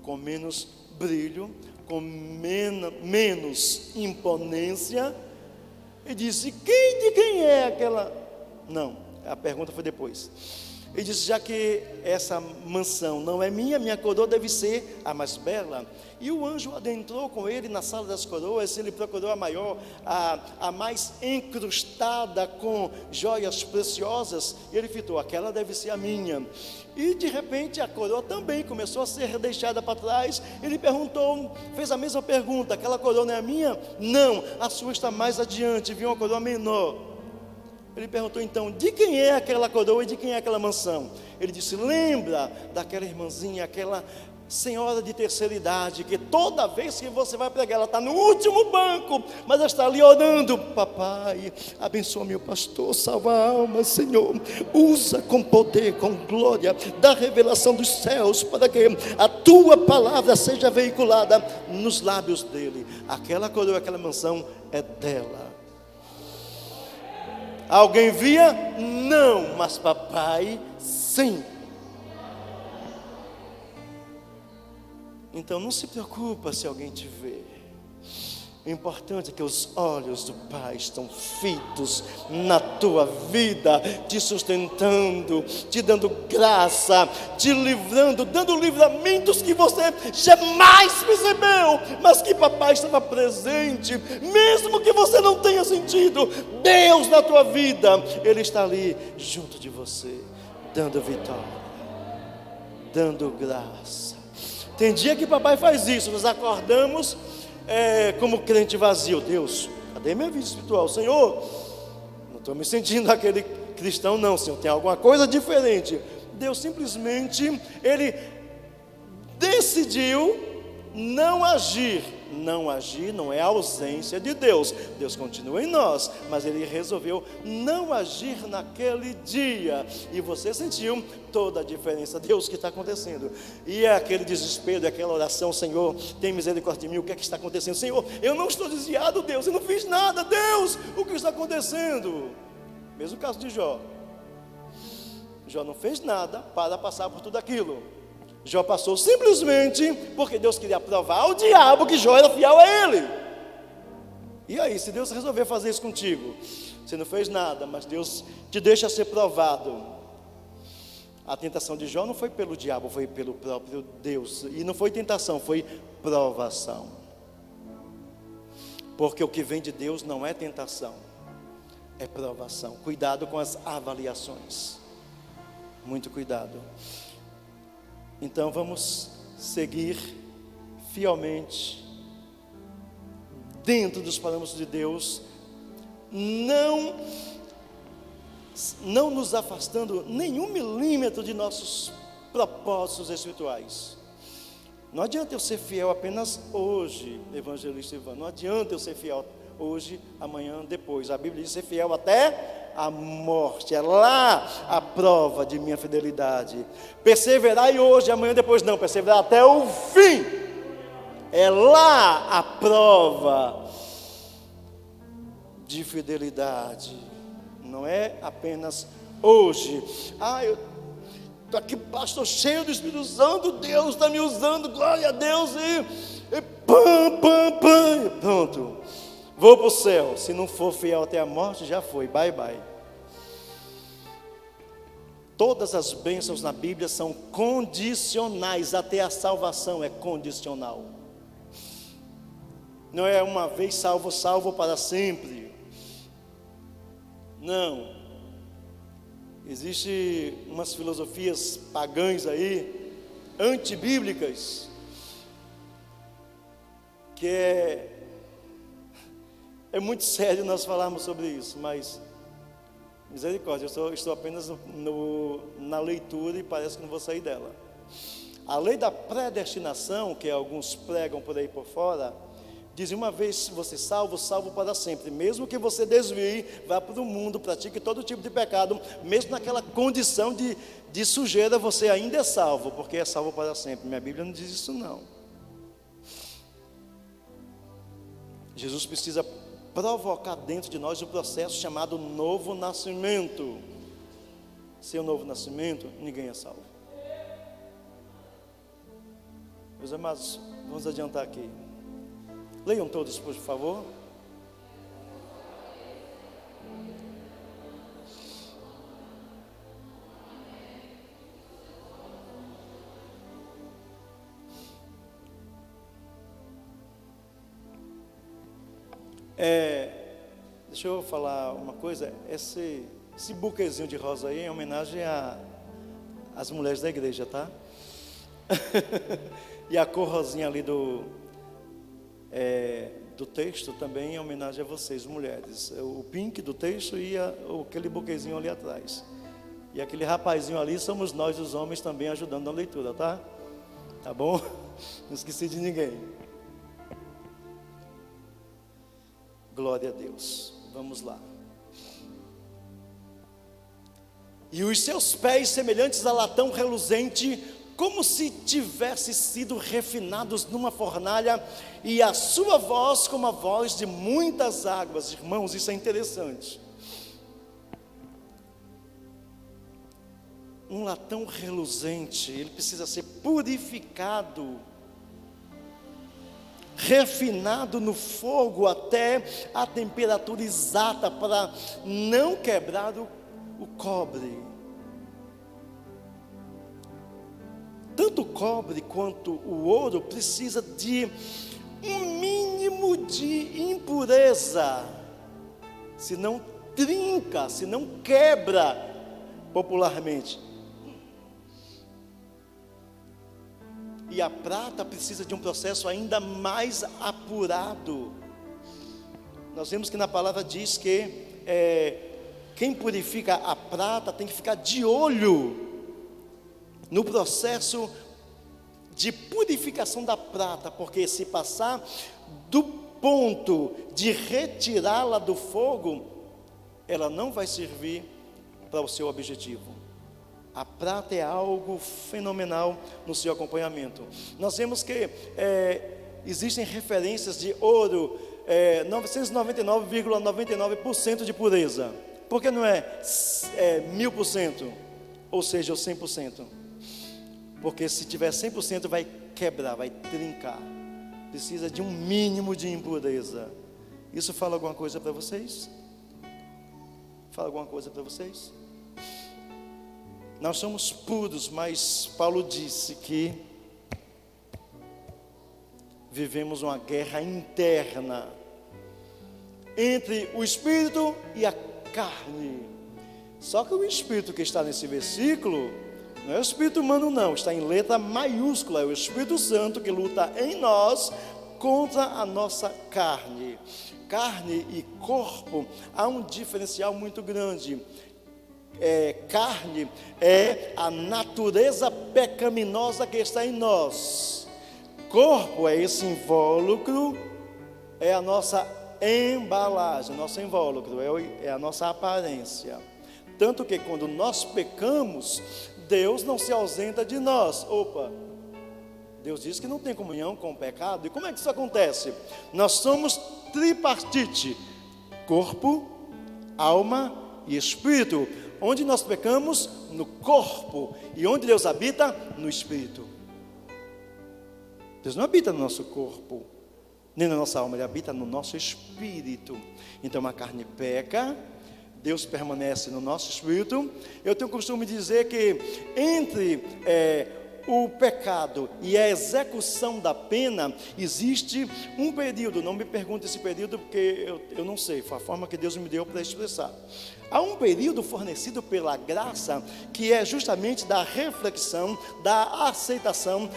com menos brilho, com menos imponência. E disse: de quem é aquela? Não, a pergunta foi depois. Ele disse: já que essa mansão não é minha coroa deve ser a mais bela. E o anjo adentrou com ele na sala das coroas. Ele procurou a maior, a mais encrustada com joias preciosas, e ele fitou: aquela deve ser a minha. E de repente a coroa também começou a ser deixada para trás. Ele perguntou, fez a mesma pergunta: aquela coroa não é a minha? Não, a sua está mais adiante. Viu uma coroa menor. Ele perguntou então: de quem é aquela coroa e de quem é aquela mansão? Ele disse: lembra daquela irmãzinha, aquela senhora de terceira idade, que toda vez que você vai pregar, ela está no último banco, mas ela está ali orando: papai, abençoa meu pastor, salva a alma, Senhor, usa com poder, com glória, da revelação dos céus, para que a tua palavra seja veiculada nos lábios dele. Aquela coroa, aquela mansão é dela. Alguém via? Não, mas papai, sim. Então não se preocupa se alguém te vê. O importante é que os olhos do Pai estão fitos na tua vida, te sustentando, te dando graça, te livrando, dando livramentos que você jamais percebeu, mas que papai estava presente, mesmo que você não tenha sentido. Deus na tua vida, Ele está ali junto de você, dando vitória, dando graça. Tem dia que papai faz isso, nós acordamos como crente vazio. Deus, cadê minha vida espiritual? Senhor, não estou me sentindo aquele cristão não, Senhor, tem alguma coisa diferente. Deus simplesmente, Ele decidiu não agir. Não agir não é a ausência de Deus. Deus continua em nós, mas Ele resolveu não agir naquele dia. E você sentiu toda a diferença. Deus, o que está acontecendo? E é aquele desespero, é aquela oração: Senhor, tem misericórdia de mim, o que é que está acontecendo? Senhor, eu não estou desviado, Deus, eu não fiz nada, Deus, o que está acontecendo? Mesmo caso de Jó. Jó não fez nada para passar por tudo aquilo. Jó passou simplesmente porque Deus queria provar ao diabo que Jó era fiel a Ele. E aí, se Deus resolver fazer isso contigo, você não fez nada, mas Deus te deixa ser provado. A tentação de Jó não foi pelo diabo, foi pelo próprio Deus. E não foi tentação, foi provação. Porque o que vem de Deus não é tentação, é provação. Cuidado com as avaliações. Muito cuidado. Então vamos seguir fielmente dentro dos parâmetros de Deus, não nos afastando nenhum milímetro de nossos propósitos espirituais. Não adianta eu ser fiel apenas hoje, evangelista Ivan. Não adianta eu ser fiel hoje, amanhã, depois. A Bíblia diz ser fiel até a morte. É lá a prova de minha fidelidade. Perseverai hoje, amanhã, depois. Não, perseverar até o fim. É lá a prova de fidelidade. Não é apenas hoje. Eu estou aqui, pastor, cheio do Espírito Santo. Deus está me usando, glória a Deus. E pronto, vou para o céu. Se não for fiel até a morte, já foi, bye bye. Todas as bênçãos na Bíblia são condicionais. Até a salvação é condicional. Não é uma vez salvo, salvo para sempre. Não. Existem umas filosofias pagãs aí, antibíblicas, que é muito sério nós falarmos sobre isso, mas misericórdia, eu estou apenas na leitura e parece que não vou sair dela. A lei da predestinação, que alguns pregam por aí por fora, diz: uma vez você salvo, salvo para sempre. Mesmo que você desvie, vá para o mundo, pratique todo tipo de pecado, mesmo naquela condição de sujeira, você ainda é salvo, porque é salvo para sempre. Minha Bíblia não diz isso não. Jesus precisa provocar dentro de nós o processo chamado novo nascimento. Sem o novo nascimento, ninguém é salvo. Meus amados, vamos adiantar aqui. Leiam todos, por favor. Deixa eu falar uma coisa. Esse buquezinho de rosa aí é em homenagem às mulheres da igreja, tá? E a cor rosinha ali do texto também em homenagem a vocês, mulheres. O pink do texto e aquele buquezinho ali atrás. E aquele rapazinho ali somos nós, os homens, também ajudando na leitura, tá? Tá bom? Não esqueci de ninguém. Glória a Deus. Vamos lá. E os seus pés semelhantes a latão reluzente, como se tivessem sido refinados numa fornalha, e a sua voz como a voz de muitas águas. Irmãos, isso é interessante. Um latão reluzente, ele precisa ser purificado, refinado no fogo até a temperatura exata para não quebrar o cobre. Tanto o cobre quanto o ouro precisa de um mínimo de impureza, senão trinca, senão quebra popularmente. E a prata precisa de um processo ainda mais apurado. Nós vemos que na palavra diz que quem purifica a prata tem que ficar de olho no processo de purificação da prata, porque se passar do ponto de retirá-la do fogo, ela não vai servir para o seu objetivo. A prata é algo fenomenal no seu acompanhamento. Nós vemos que existem referências de ouro 999,99% de pureza. Por que não é 1000%? Ou seja, o 100%? Porque se tiver 100% vai quebrar, vai trincar. Precisa de um mínimo de impureza. Isso fala alguma coisa para vocês? Fala alguma coisa para vocês? Nós somos puros, mas Paulo disse que vivemos uma guerra interna entre o espírito e a carne. Só que o espírito que está nesse versículo não é o espírito humano, não, está em letra maiúscula, é o Espírito Santo que luta em nós contra a nossa carne. Carne e corpo, há um diferencial muito grande. Carne é a natureza pecaminosa que está em nós. Corpo é esse invólucro, é a nossa embalagem, nosso invólucro, é a nossa aparência. Tanto que quando nós pecamos, Deus não se ausenta de nós. Opa, Deus diz que não tem comunhão com o pecado. E como é que isso acontece? Nós somos tripartite: corpo, alma e espírito. Onde nós pecamos? No corpo. E onde Deus habita? No espírito. Deus não habita no nosso corpo, nem na nossa alma, Ele habita no nosso espírito. Então a carne peca, Deus permanece no nosso espírito. Eu tenho o costume de dizer que entre o pecado e a execução da pena existe um período. Não me pergunte esse período, porque eu não sei, foi a forma que Deus me deu para expressar. Há um período fornecido pela graça, que é justamente da reflexão, da aceitação,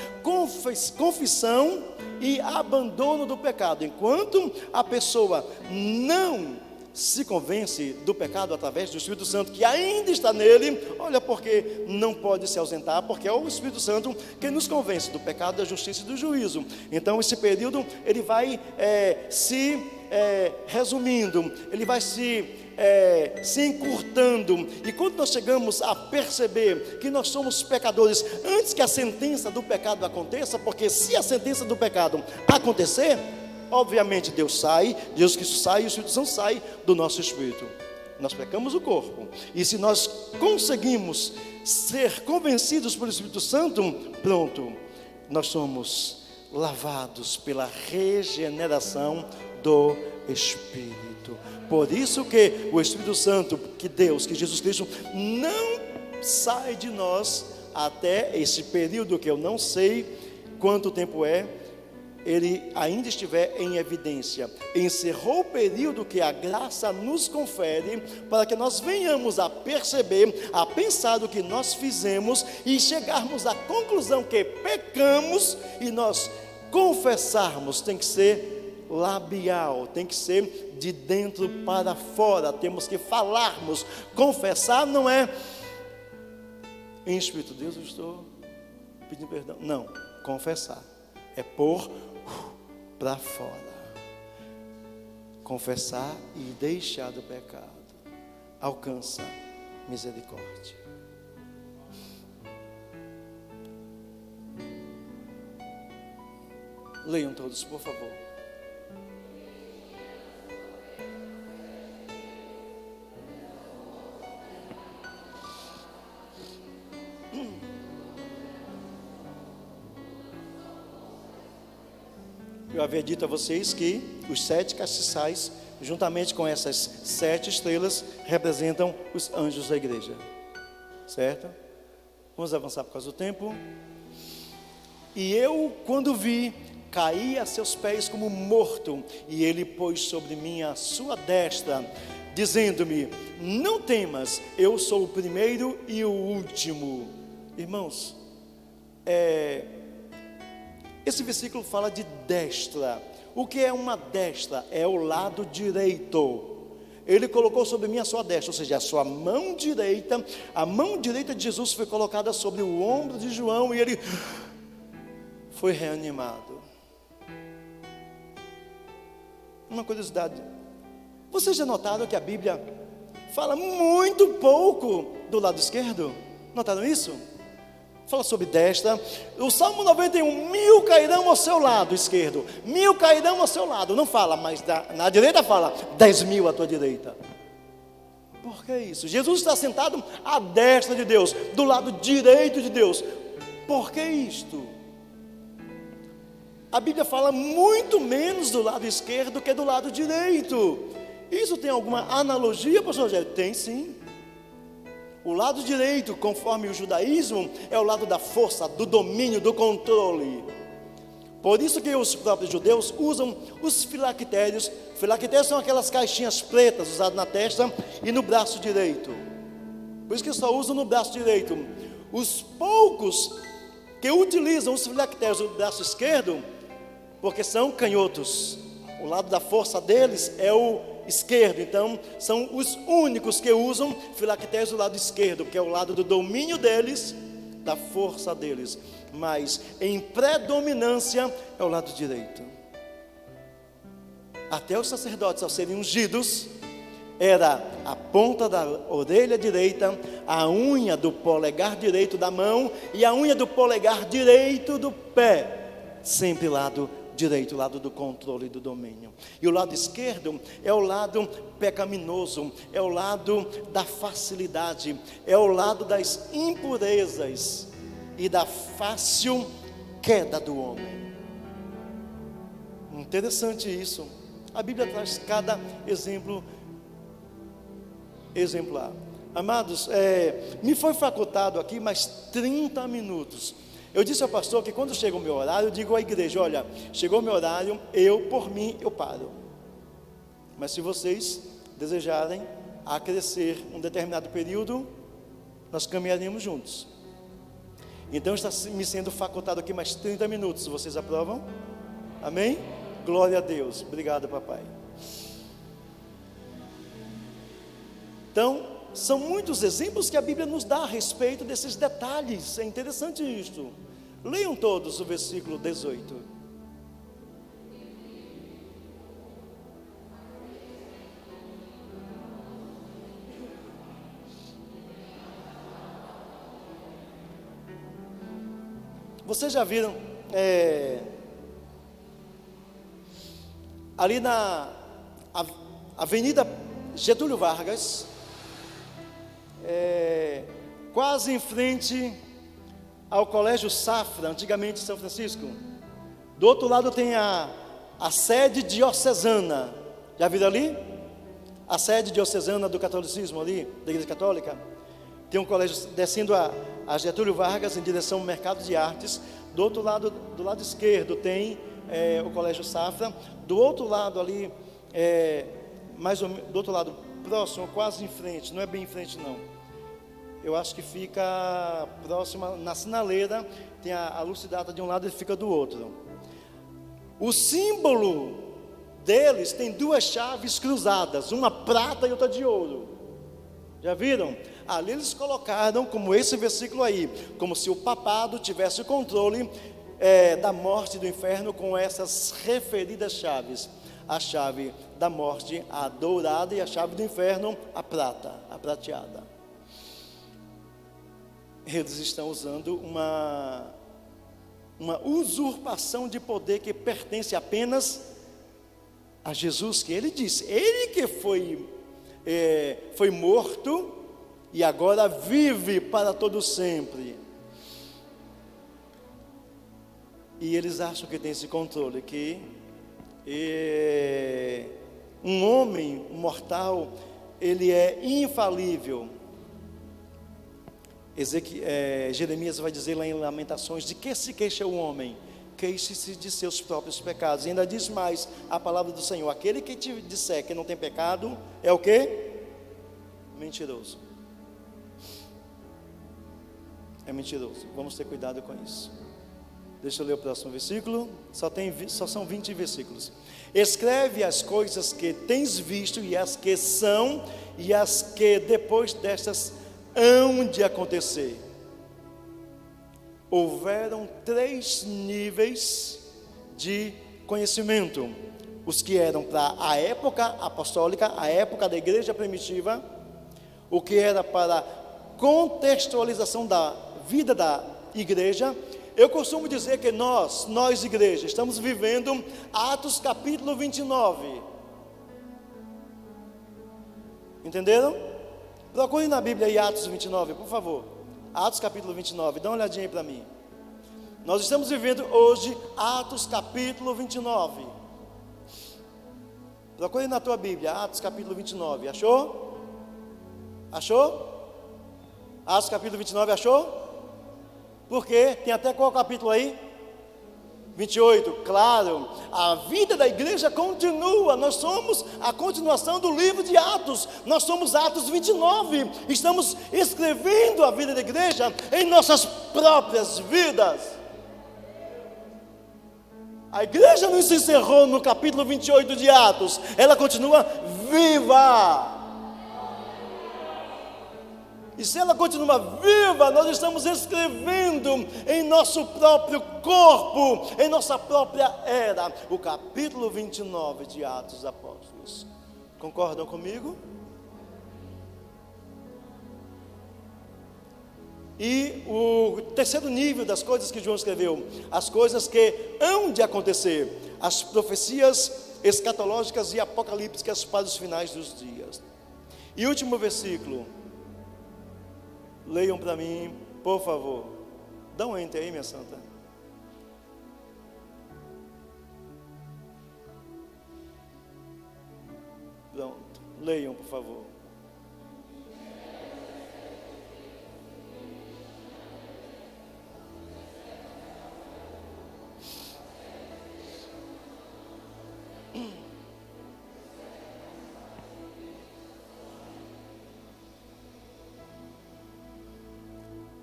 confissão e abandono do pecado. Enquanto a pessoa não se convence do pecado através do Espírito Santo que ainda está nele, olha, porque não pode se ausentar, porque é o Espírito Santo que nos convence do pecado, da justiça e do juízo. Então esse período ele vai resumindo, ele vai se encurtando, e quando nós chegamos a perceber que nós somos pecadores antes que a sentença do pecado aconteça, porque se a sentença do pecado acontecer, obviamente Deus Cristo sai e o Espírito Santo sai do nosso espírito. Nós pecamos o corpo, e se nós conseguimos ser convencidos pelo Espírito Santo, pronto, nós somos lavados pela regeneração do Espírito. Por isso que o Espírito Santo, que Deus, que Jesus Cristo não sai de nós até esse período que eu não sei quanto tempo é, ele ainda estiver em evidência. Encerrou o período que a graça nos confere, para que nós venhamos a perceber, a pensar o que nós fizemos e chegarmos à conclusão que pecamos, e nós confessarmos. Tem que ser labial, tem que ser de dentro para fora, temos que falarmos. Confessar não é em espírito, Deus, eu estou pedindo perdão. Não, confessar é pôr para fora. Confessar e deixar do pecado alcança misericórdia. Leiam todos, por favor. Eu havia dito a vocês que os 7 castiçais, juntamente com essas 7 estrelas, representam os anjos da igreja. Certo? Vamos avançar por causa do tempo. E eu, quando vi, caí a seus pés como morto, e ele pôs sobre mim a sua destra, dizendo-me: não temas, eu sou o primeiro e o último. Irmãos, esse versículo fala de destra. O que é uma destra? É o lado direito. Ele colocou sobre mim a sua destra, ou seja, a sua mão direita. A mão direita de Jesus foi colocada sobre o ombro de João, e ele foi reanimado. Uma curiosidade: vocês já notaram que a Bíblia fala muito pouco do lado esquerdo? Notaram isso? Fala sobre destra. O Salmo 91, 1000 cairão ao seu lado esquerdo, 1000 cairão ao seu lado. Não fala, mas na direita fala 10.000 à tua direita. Por que isso? Jesus está sentado à destra de Deus, do lado direito de Deus. Por que isto? A Bíblia fala muito menos do lado esquerdo que do lado direito. Isso tem alguma analogia, pastor Rogério? Tem sim. O lado direito, conforme o judaísmo, é o lado da força, do domínio, do controle. Por isso que os próprios judeus usam os filactérios. Filactérios são aquelas caixinhas pretas usadas na testa e no braço direito. Por isso que só usam no braço direito. Os poucos que utilizam os filactérios no braço esquerdo, porque são canhotos. O lado da força deles é o esquerdo. Então, são os únicos que usam filactérios do lado esquerdo, que é o lado do domínio deles, da força deles. Mas em predominância é o lado direito. Até os sacerdotes, ao serem ungidos, era a ponta da orelha direita, a unha do polegar direito da mão e a unha do polegar direito do pé, sempre lado direito, o lado do controle e do domínio. E o lado esquerdo é o lado pecaminoso, é o lado da facilidade, é o lado das impurezas e da fácil queda do homem. Interessante isso. A Bíblia traz cada exemplo exemplar. Amados, me foi facultado aqui mais 30 minutos. Eu disse ao pastor que quando chega o meu horário, eu digo à igreja: olha, chegou o meu horário, por mim, eu paro. Mas se vocês desejarem acrescer um determinado período, nós caminharemos juntos. Então está me sendo facultado aqui mais 30 minutos. Vocês aprovam? Amém? Glória a Deus. Obrigado, papai. Então, são muitos exemplos que a Bíblia nos dá a respeito desses detalhes. É interessante isto. Leiam todos o versículo 18. Vocês já viram ali na Avenida Getúlio Vargas, quase em frente ao Colégio Safra, antigamente São Francisco, do outro lado tem a sede diocesana. Já viram ali? A sede diocesana do catolicismo ali, da Igreja Católica. Tem um colégio descendo a Getúlio Vargas em direção ao Mercado de Artes. Do outro lado, do lado esquerdo, tem o Colégio Safra. Do outro lado ali, mais ou menos, do outro lado, próximo, quase em frente, não é bem em frente não. Eu acho que fica próxima, na sinaleira, tem a Lucidata de um lado e fica do outro. O símbolo deles tem duas chaves cruzadas, uma prata e outra de ouro. Já viram? Ali eles colocaram, como esse versículo aí, como se o papado tivesse o controle da morte e do inferno com essas referidas chaves. A chave da morte, a dourada, e a chave do inferno, a prata, a prateada. Eles estão usando uma usurpação de poder que pertence apenas a Jesus, que ele disse, ele que foi morto e agora vive para todo sempre. E eles acham que tem esse controle, que um homem mortal, ele é infalível. Jeremias vai dizer lá em Lamentações: de que se queixa o homem? Queixe-se de seus próprios pecados. E ainda diz mais a palavra do Senhor: aquele que te disser que não tem pecado, é o quê? Mentiroso. É mentiroso. Vamos ter cuidado com isso. Deixa eu ler o próximo versículo. Só são 20 versículos. Escreve as coisas que tens visto, e as que são, e as que depois destas hão de acontecer. Houveram 3 níveis de conhecimento: os que eram para a época apostólica, a época da igreja primitiva, o que era para contextualização da vida da igreja. Eu costumo dizer que nós igreja, estamos vivendo Atos capítulo 29. Entenderam? Procure na Bíblia aí Atos 29, por favor. Atos capítulo 29, dá uma olhadinha aí para mim. Nós estamos vivendo hoje Atos capítulo 29. Procure na tua Bíblia, Atos capítulo 29, achou? Achou? Atos capítulo 29, achou? Por quê? Tem até qual capítulo aí? 28, claro, a vida da igreja continua, nós somos a continuação do livro de Atos, nós somos Atos 29, estamos escrevendo a vida da igreja em nossas próprias vidas. A igreja não se encerrou no capítulo 28 de Atos, ela continua viva. E se ela continua viva, nós estamos escrevendo em nosso próprio corpo, em nossa própria era, o capítulo 29 de Atos dos Apóstolos. Concordam comigo? E o terceiro nível das coisas que João escreveu, as coisas que hão de acontecer, as profecias escatológicas e apocalípticas para os finais dos dias. E último versículo. Leiam para mim, por favor. Dá um enter aí, minha santa. Pronto. Leiam, por favor.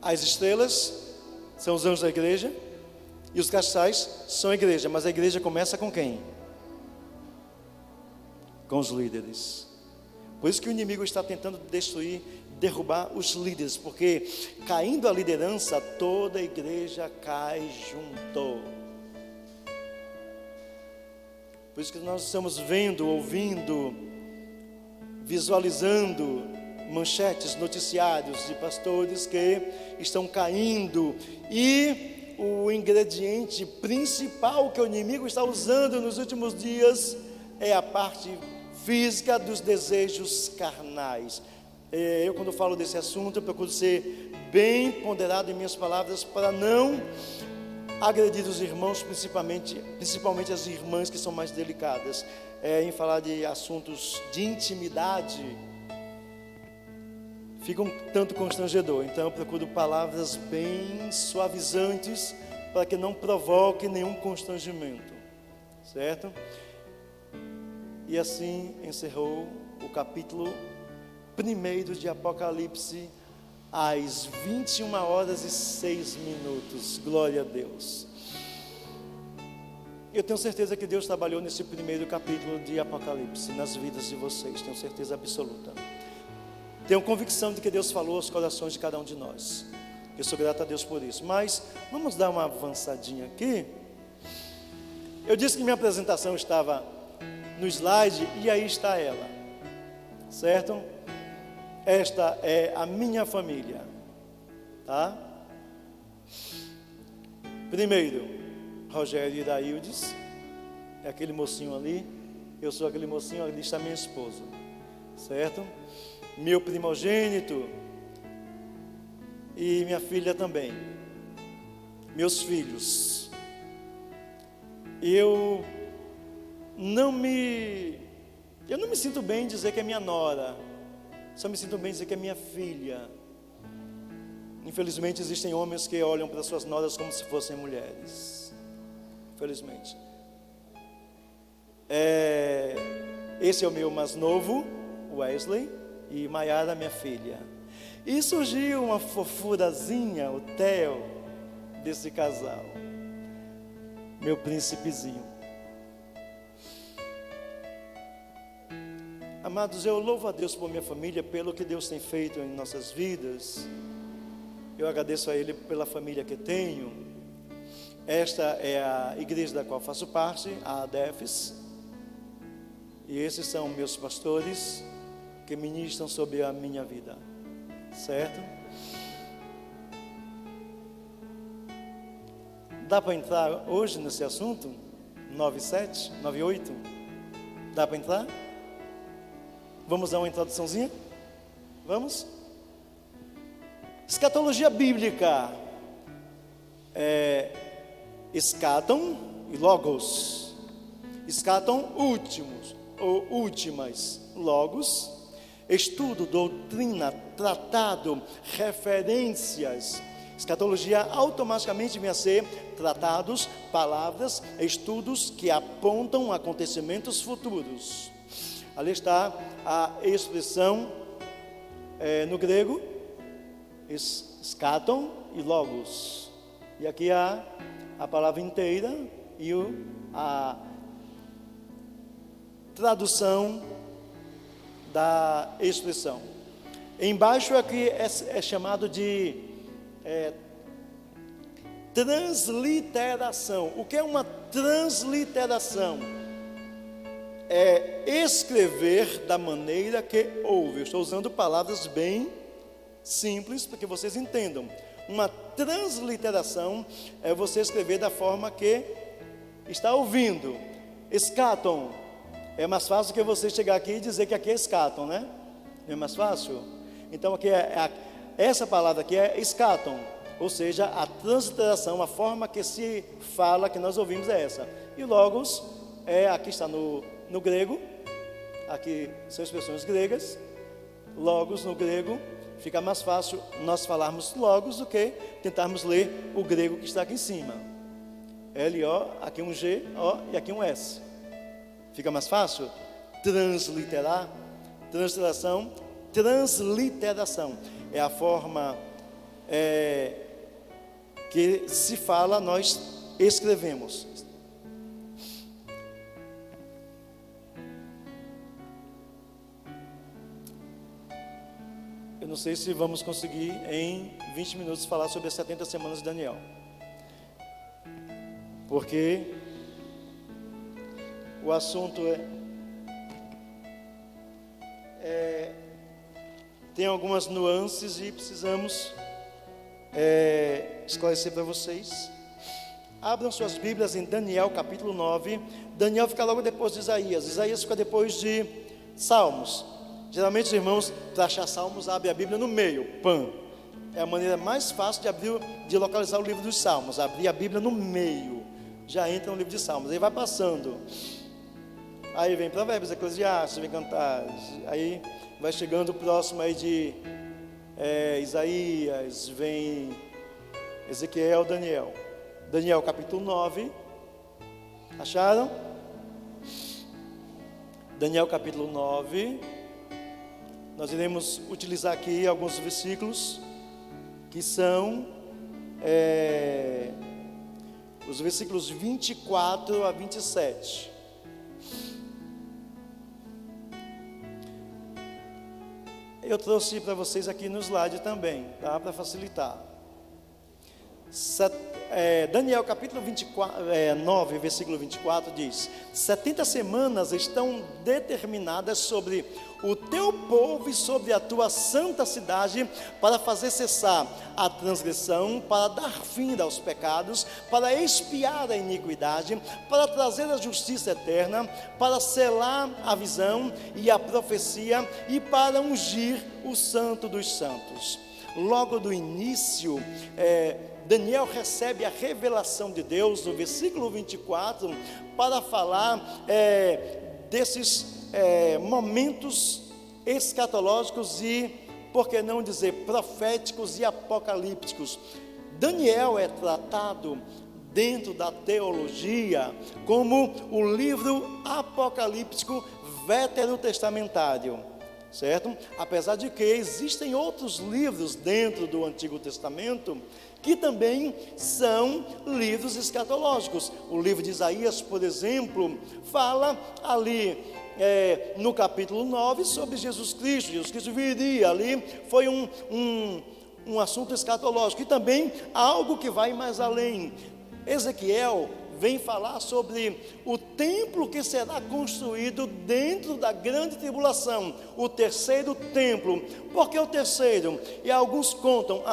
As estrelas são os anjos da igreja e os cachais são a igreja, mas a igreja começa com quem? Com os líderes. Por isso que o inimigo está tentando destruir, derrubar os líderes, porque caindo a liderança, toda a igreja cai junto. Por isso que nós estamos vendo, ouvindo, visualizando manchetes, noticiários de pastores que estão caindo, e o ingrediente principal que o inimigo está usando nos últimos dias é a parte física dos desejos carnais. Eu, quando falo desse assunto, eu procuro ser bem ponderado em minhas palavras para não agredir os irmãos, principalmente as irmãs que são mais delicadas. Em falar de assuntos de intimidade, fica um tanto constrangedor, então eu procuro palavras bem suavizantes para que não provoque nenhum constrangimento, certo? E assim encerrou o capítulo 1 de Apocalipse, às 21h06, glória a Deus. Eu tenho certeza que Deus trabalhou nesse primeiro capítulo de Apocalipse, nas vidas de vocês, tenho certeza absoluta. Tenho convicção de que Deus falou aos corações de cada um de nós. Eu sou grato a Deus por isso. Mas vamos dar uma avançadinha aqui. Eu disse que minha apresentação estava no slide e aí está ela, certo? Esta é a minha família, tá? Primeiro, Rogério Iraildes, é aquele mocinho ali. Eu sou aquele mocinho, ali está minha esposa, certo? Meu primogênito e minha filha também, meus filhos. Eu não me sinto bem em dizer que é minha nora, só me sinto bem em dizer que é minha filha. Infelizmente existem homens que olham para suas noras como se fossem mulheres, infelizmente. Esse é o meu mais novo, Wesley, e Maiara, minha filha. E surgiu uma fofurazinha, o Theo, desse casal, meu príncipezinho. Amados, eu louvo a Deus por minha família, pelo que Deus tem feito em nossas vidas. Eu agradeço a Ele pela família que tenho. Esta é a igreja da qual faço parte, a ADEFES. E esses são meus pastores que ministram sobre a minha vida, certo? Dá para entrar hoje nesse assunto? 9:7, 9:8? Dá para entrar? Vamos dar uma introduçãozinha? Vamos? Escatologia bíblica. Escatom e logos. Escatom, últimos. ou últimas, logos. Estudo, doutrina, tratado, referências. Escatologia automaticamente vem a ser tratados, palavras, estudos que apontam acontecimentos futuros. Ali está a expressão no grego, eschaton e logos. E aqui há a palavra inteira e a tradução da expressão. Embaixo aqui é chamado de transliteração. O que é uma transliteração? É escrever da maneira que ouve. Eu estou usando palavras bem simples para que vocês entendam. Uma transliteração é você escrever da forma que está ouvindo. Eschaton. É mais fácil que você chegar aqui e dizer que aqui é eschaton, né? Não é mais fácil? Então aqui essa palavra aqui é eschaton, ou seja, a transliteração, a forma que se fala, que nós ouvimos é essa. E logos, aqui está no grego, aqui são expressões gregas. Logos no grego, fica mais fácil nós falarmos logos do que tentarmos ler o grego que está aqui em cima. L-O, aqui um G, O e aqui um S. Fica mais fácil? Transliterar, transliteração, transliteração. É a forma que se fala, nós escrevemos. Eu não sei se vamos conseguir em 20 minutos falar sobre as 70 semanas de Daniel. Porque o assunto tem algumas nuances e precisamos esclarecer para vocês. Abram suas Bíblias em Daniel capítulo 9. Daniel fica logo depois de Isaías. Isaías fica depois de Salmos. Geralmente os irmãos, para achar Salmos, abrem a Bíblia no meio. É a maneira mais fácil de localizar o livro dos Salmos. Abrir a Bíblia no meio. Já entra no livro de Salmos. Aí vai passando. Aí vem Provérbios, Eclesiastes, vem Cantares. Aí vai chegando próximo aí de Isaías, vem Ezequiel, Daniel. Daniel capítulo 9. Acharam? Daniel capítulo 9. Nós iremos utilizar aqui alguns versículos que são os versículos 24 a 27. Eu trouxe para vocês aqui no slide também, tá? Para facilitar. Daniel capítulo 9, versículo 24 diz: 70 semanas estão determinadas sobre o teu povo e sobre a tua santa cidade, para fazer cessar a transgressão, para dar fim aos pecados, para expiar a iniquidade, para trazer a justiça eterna, para selar a visão e a profecia e para ungir o santo dos santos. Logo do início, Daniel recebe a revelação de Deus no versículo 24 para falar desses momentos escatológicos e, por que não dizer, proféticos e apocalípticos. Daniel é tratado dentro da teologia como o livro apocalíptico veterotestamentário, certo? Apesar de que existem outros livros dentro do Antigo Testamento que também são livros escatológicos. O livro de Isaías, por exemplo, fala ali no capítulo 9 sobre Jesus Cristo. Jesus Cristo viria ali, foi um assunto escatológico e também algo que vai mais além. Ezequiel vem falar sobre o templo que será construído dentro da grande tribulação, o terceiro templo. Por que o terceiro? E alguns contam,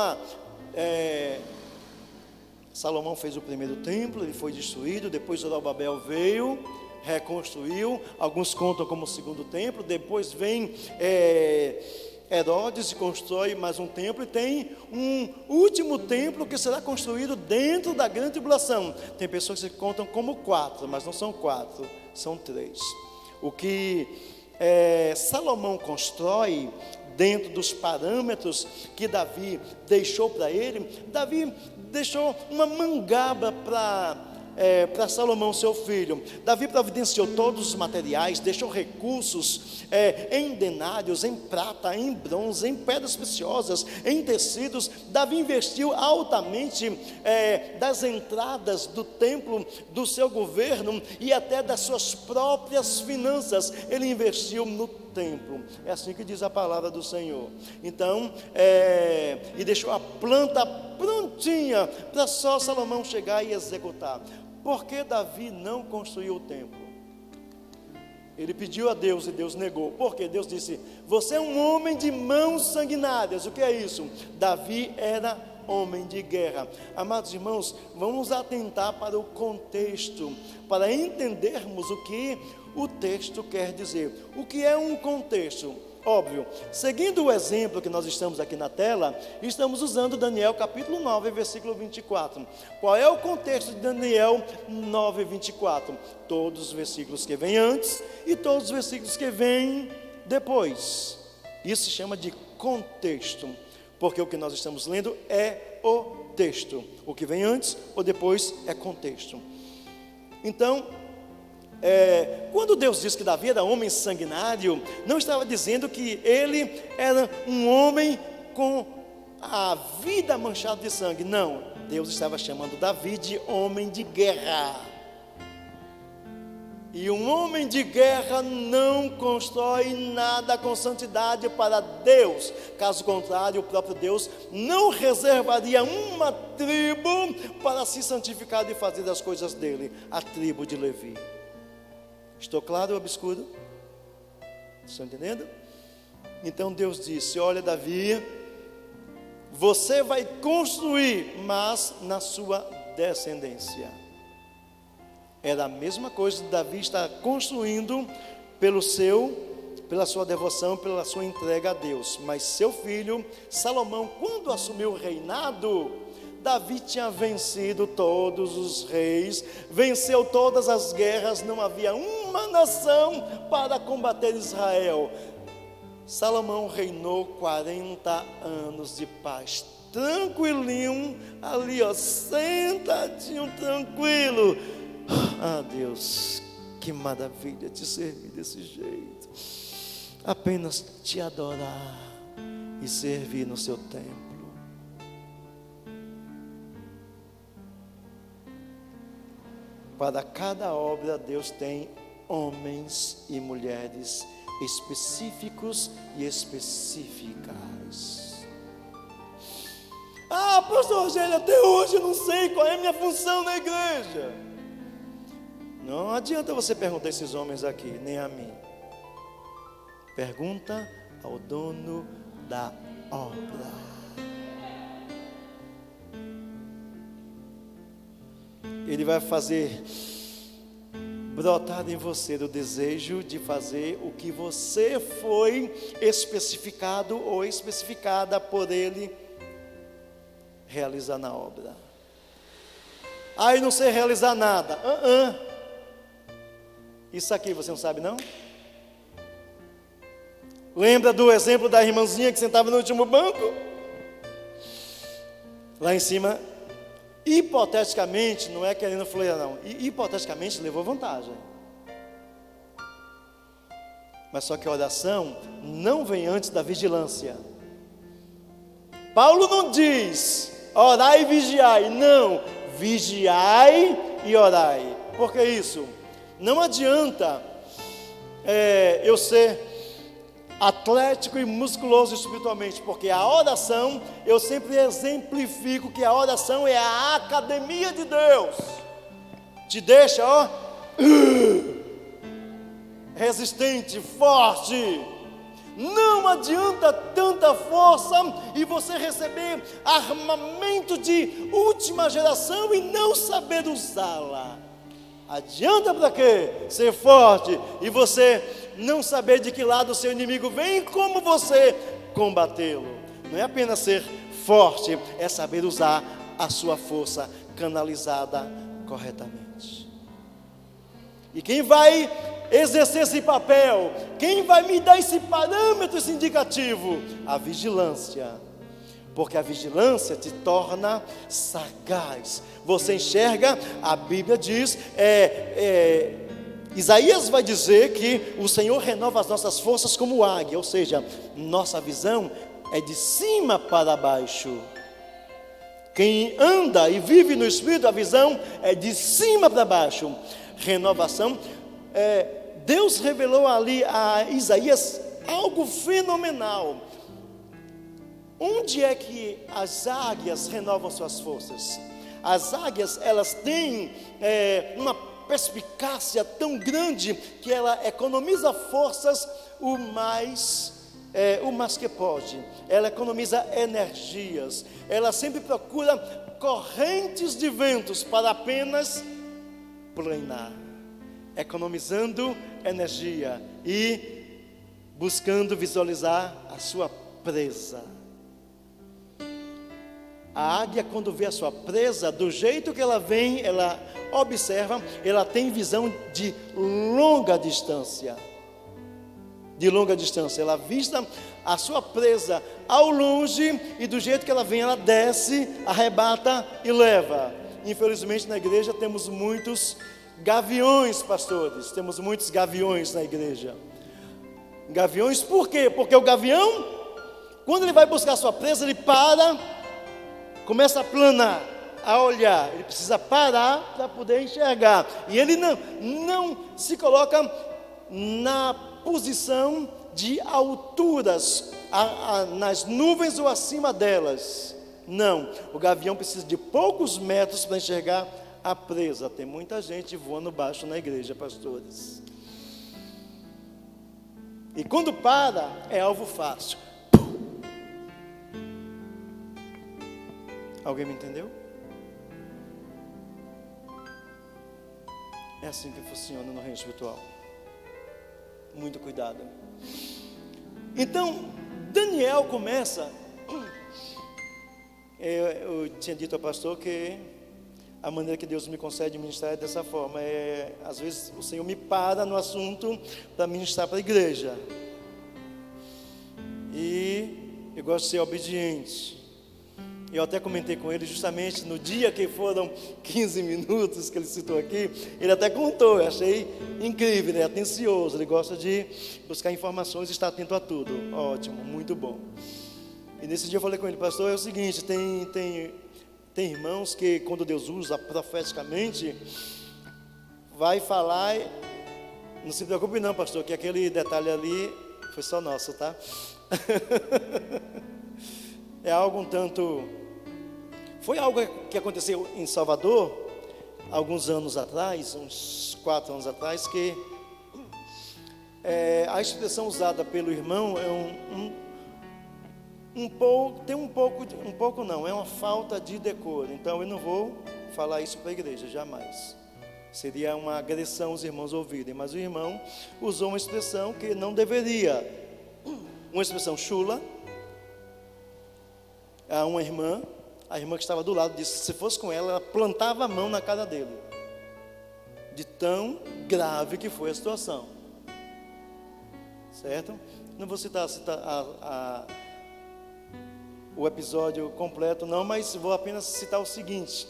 Salomão fez o primeiro templo, ele foi destruído, depois Zorobabel veio, reconstruiu, alguns contam como o segundo templo, depois vem Herodes e constrói mais um templo, e tem um último templo que será construído dentro da grande tribulação. Tem pessoas que contam como 4, mas não são 4, são 3. o que Salomão constrói dentro dos parâmetros que Davi deixou para ele. Davi deixou uma mangaba para Salomão, seu filho. Davi providenciou todos os materiais, deixou recursos em denários, em prata, em bronze, em pedras preciosas, em tecidos. Davi investiu altamente das entradas do templo, do seu governo e até das suas próprias finanças. Ele investiu no templo. É assim que diz a palavra do Senhor. Então, e deixou a planta prontinha para só Salomão chegar e executar. Por que Davi não construiu o templo? Ele pediu a Deus e Deus negou. Porque Deus disse: você é um homem de mãos sanguinárias. O que é isso? Davi era homem de guerra. Amados irmãos, vamos atentar para o contexto, para entendermos o que o texto quer dizer. O que é um contexto? Óbvio, seguindo o exemplo que nós estamos aqui na tela, estamos usando Daniel capítulo 9, versículo 24. Qual é o contexto de Daniel 9, 24? Todos os versículos que vêm antes e todos os versículos que vêm depois. Isso se chama de contexto, porque o que nós estamos lendo é o texto. O que vem antes ou depois é contexto. Então, quando Deus diz que Davi era homem sanguinário, não estava dizendo que ele era um homem com a vida manchada de sangue. Não, Deus estava chamando Davi de homem de guerra. E um homem de guerra não constrói nada com santidade para Deus. Caso contrário, o próprio Deus não reservaria uma tribo para se santificar e fazer as coisas dele, a tribo de Levi. Estou claro ou obscuro? Estão entendendo? Então Deus disse: olha, Davi, você vai construir, mas na sua descendência. Era a mesma coisa de Davi estar construindo pela sua devoção, pela sua entrega a Deus. Mas seu filho Salomão, quando assumiu o reinado, Davi tinha vencido todos os reis, venceu todas as guerras, não havia uma nação para combater Israel. Salomão reinou 40 anos de paz, tranquilinho, ali sentadinho, tranquilo. Ah, Deus, que maravilha te servir desse jeito, apenas te adorar e servir no seu templo. Para cada obra Deus tem homens e mulheres específicos e específicas. Ah, pastor Rogério, até hoje eu não sei qual é a minha função na igreja. Não adianta você perguntar a esses homens aqui, nem a mim. Pergunta ao dono da obra. Ele vai fazer brotar em você o desejo de fazer o que você foi especificado ou especificada por Ele realizar na obra. Ah, eu não sei realizar nada. Isso aqui você não sabe não? Lembra do exemplo da irmãzinha que sentava no último banco? Lá em cima, hipoteticamente, não é querendo fluir não, hipoteticamente levou vantagem. Mas só que a oração não vem antes da vigilância. Paulo não diz orai e vigiai, não, vigiai e orai. Por que isso? Não adianta eu ser atlético e musculoso espiritualmente, porque a oração, eu sempre exemplifico que a oração é a academia de Deus, te deixa resistente, forte. Não adianta tanta força e você receber armamento de última geração e não saber usá-la. Adianta para quê? Ser forte e você não saber de que lado o seu inimigo vem e como você combatê-lo. Não é apenas ser forte, é saber usar a sua força canalizada corretamente. E quem vai exercer esse papel? Quem vai me dar esse parâmetro, esse indicativo? A vigilância. Porque a vigilância te torna sagaz. Você enxerga, a Bíblia diz, Isaías vai dizer que o Senhor renova as nossas forças como águia, ou seja, nossa visão é de cima para baixo. Quem anda e vive no Espírito, a visão é de cima para baixo. Renovação, Deus revelou ali a Isaías algo fenomenal. Onde é que as águias renovam suas forças? As águias, elas têm uma perspicácia tão grande que ela economiza forças o mais que pode. Ela economiza energias. Ela sempre procura correntes de ventos para apenas planar, economizando energia e buscando visualizar a sua presa. A águia, quando vê a sua presa, do jeito que ela vem, ela observa, ela tem visão de longa distância. De longa distância, ela avista a sua presa ao longe e do jeito que ela vem, ela desce, arrebata e leva. Infelizmente na igreja temos muitos gaviões, pastores, temos muitos gaviões na igreja. Gaviões por quê? Porque o gavião, quando ele vai buscar a sua presa, ele para, começa a planar, a olhar, ele precisa parar para poder enxergar, e ele não se coloca na posição de alturas, nas nuvens ou acima delas. Não, o gavião precisa de poucos metros para enxergar a presa. Tem muita gente voando baixo na igreja, pastores. E quando para, é alvo fácil. Alguém me entendeu? É assim que funciona no reino espiritual. Muito cuidado. Então, Daniel começa. Eu tinha dito ao pastor que a maneira que Deus me concede ministrar é dessa forma. Às vezes o Senhor me para no assunto para ministrar para a igreja. E eu gosto de ser obediente. Eu até comentei com ele justamente no dia que foram 15 minutos que ele citou aqui, ele até contou, eu achei incrível, ele é atencioso, ele gosta de buscar informações e estar atento a tudo. Ótimo, muito bom. E nesse dia eu falei com ele, pastor, é o seguinte, tem irmãos que quando Deus usa profeticamente, vai falar, não se preocupe não, pastor, que aquele detalhe ali foi só nosso, tá? É algo um tanto... Foi algo que aconteceu em Salvador, alguns anos atrás, uns 4 anos atrás, que a expressão usada pelo irmão é uma falta de decoro. Então eu não vou falar isso para a igreja, jamais. Seria uma agressão aos irmãos ouvirem, mas o irmão usou uma expressão que não deveria, uma expressão chula. A uma irmã, a irmã que estava do lado disse que se fosse com ela, ela plantava a mão na cara dele, de tão grave que foi a situação, certo? Não vou citar o episódio completo não, mas vou apenas citar o seguinte: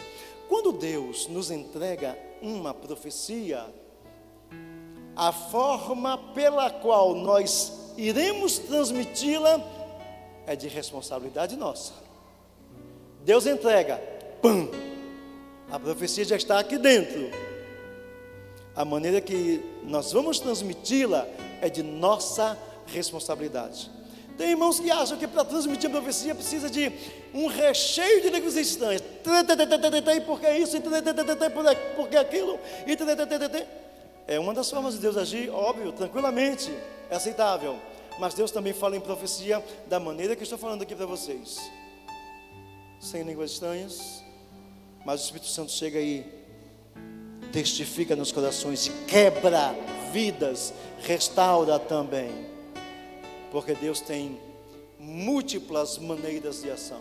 quando Deus nos entrega uma profecia, a forma pela qual nós iremos transmiti-la é de responsabilidade nossa. Deus entrega, pam, a profecia já está aqui dentro. A maneira que nós vamos transmiti-la é de nossa responsabilidade. Tem irmãos que acham que para transmitir a profecia precisa de um recheio de línguas estranhas. E porque isso, e porque aquilo, é uma das formas de Deus agir, óbvio, tranquilamente, é aceitável. Mas Deus também fala em profecia da maneira que eu estou falando aqui para vocês. Sem línguas estranhas, mas o Espírito Santo chega aí, testifica nos corações, quebra vidas, restaura também, porque Deus tem múltiplas maneiras de ação.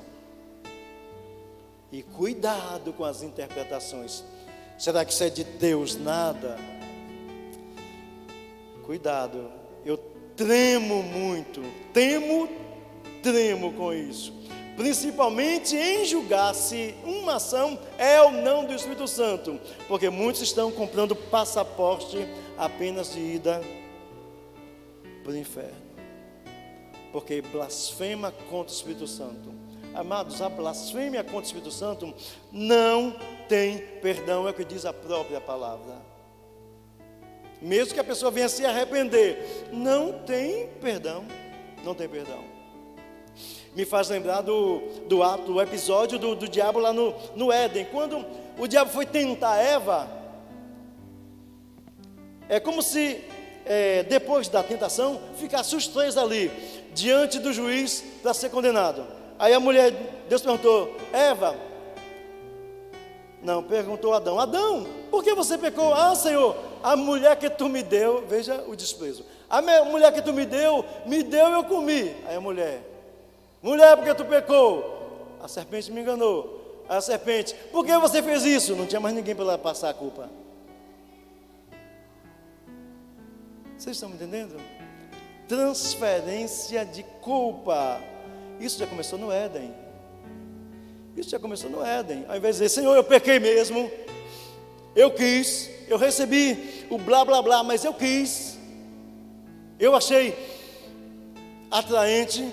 E cuidado com as interpretações. Será que isso é de Deus? Nada. Cuidado, eu tremo muito, tremo com isso, principalmente em julgar se uma ação é ou não do Espírito Santo, porque muitos estão comprando passaporte apenas de ida para o inferno, porque blasfema contra o Espírito Santo. Amados, a blasfêmia contra o Espírito Santo não tem perdão, é o que diz a própria palavra. Mesmo que a pessoa venha se arrepender, não tem perdão, não tem perdão. Me faz lembrar do episódio do diabo lá no Éden, quando o diabo foi tentar Eva. É como se depois da tentação ficasse os três ali, diante do juiz para ser condenado. Aí a mulher, Deus perguntou: Eva, não, perguntou Adão: Adão, por que você pecou? Ah, Senhor, a mulher que tu me deu, veja o desprezo, a mulher que tu me deu e eu comi. Aí a mulher, por que tu pecou? A serpente me enganou. A serpente, por que você fez isso? Não tinha mais ninguém para passar a culpa. Vocês estão me entendendo? Transferência de culpa. Isso já começou no Éden. Ao invés de dizer: Senhor, eu pequei mesmo, eu quis, eu recebi o blá blá blá, mas eu quis, eu achei atraente.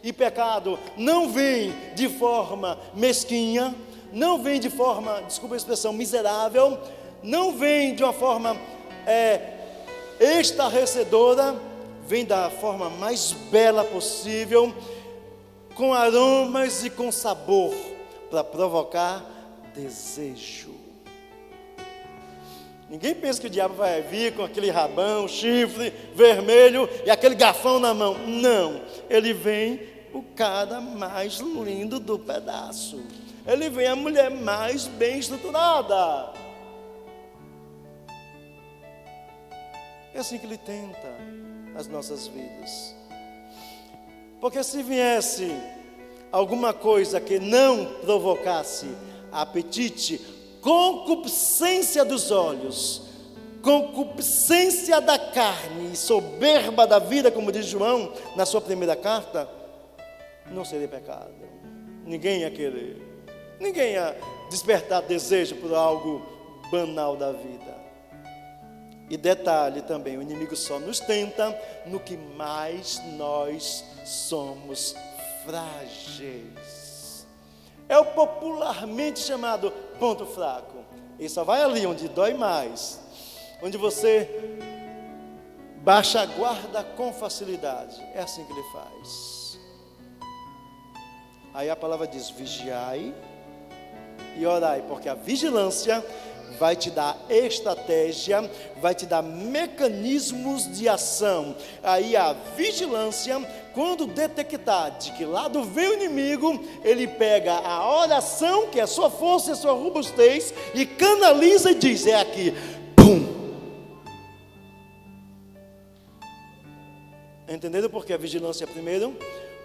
E pecado não vem de forma mesquinha, não vem de forma, desculpa a expressão, miserável, não vem de uma forma estarrecedora, vem da forma mais bela possível, com aromas e com sabor, para provocar desejo. Ninguém pensa que o diabo vai vir com aquele rabão, chifre vermelho e aquele garfão na mão. Não, ele vem o cara mais lindo do pedaço. Ele vem a mulher mais bem estruturada. É assim que ele tenta as nossas vidas. Porque se viesse alguma coisa que não provocasse apetite, concupiscência dos olhos, concupiscência da carne e soberba da vida, como diz João na sua primeira carta, não seria pecado. Ninguém ia querer, ninguém ia despertar desejo por algo banal da vida. E detalhe também, o inimigo só nos tenta no que mais nós somos frágeis. É o popularmente chamado ponto fraco. Ele só vai ali onde dói mais, onde você baixa a guarda com facilidade. É assim que ele faz. Aí a palavra diz: vigiai e orai, porque a vigilância vai te dar estratégia, vai te dar mecanismos de ação. Aí a vigilância, quando detectar de que lado vem o inimigo, ele pega a oração, que é a sua força e a sua robustez, e canaliza e diz: é aqui, pum. Entenderam por que a vigilância é primeiro?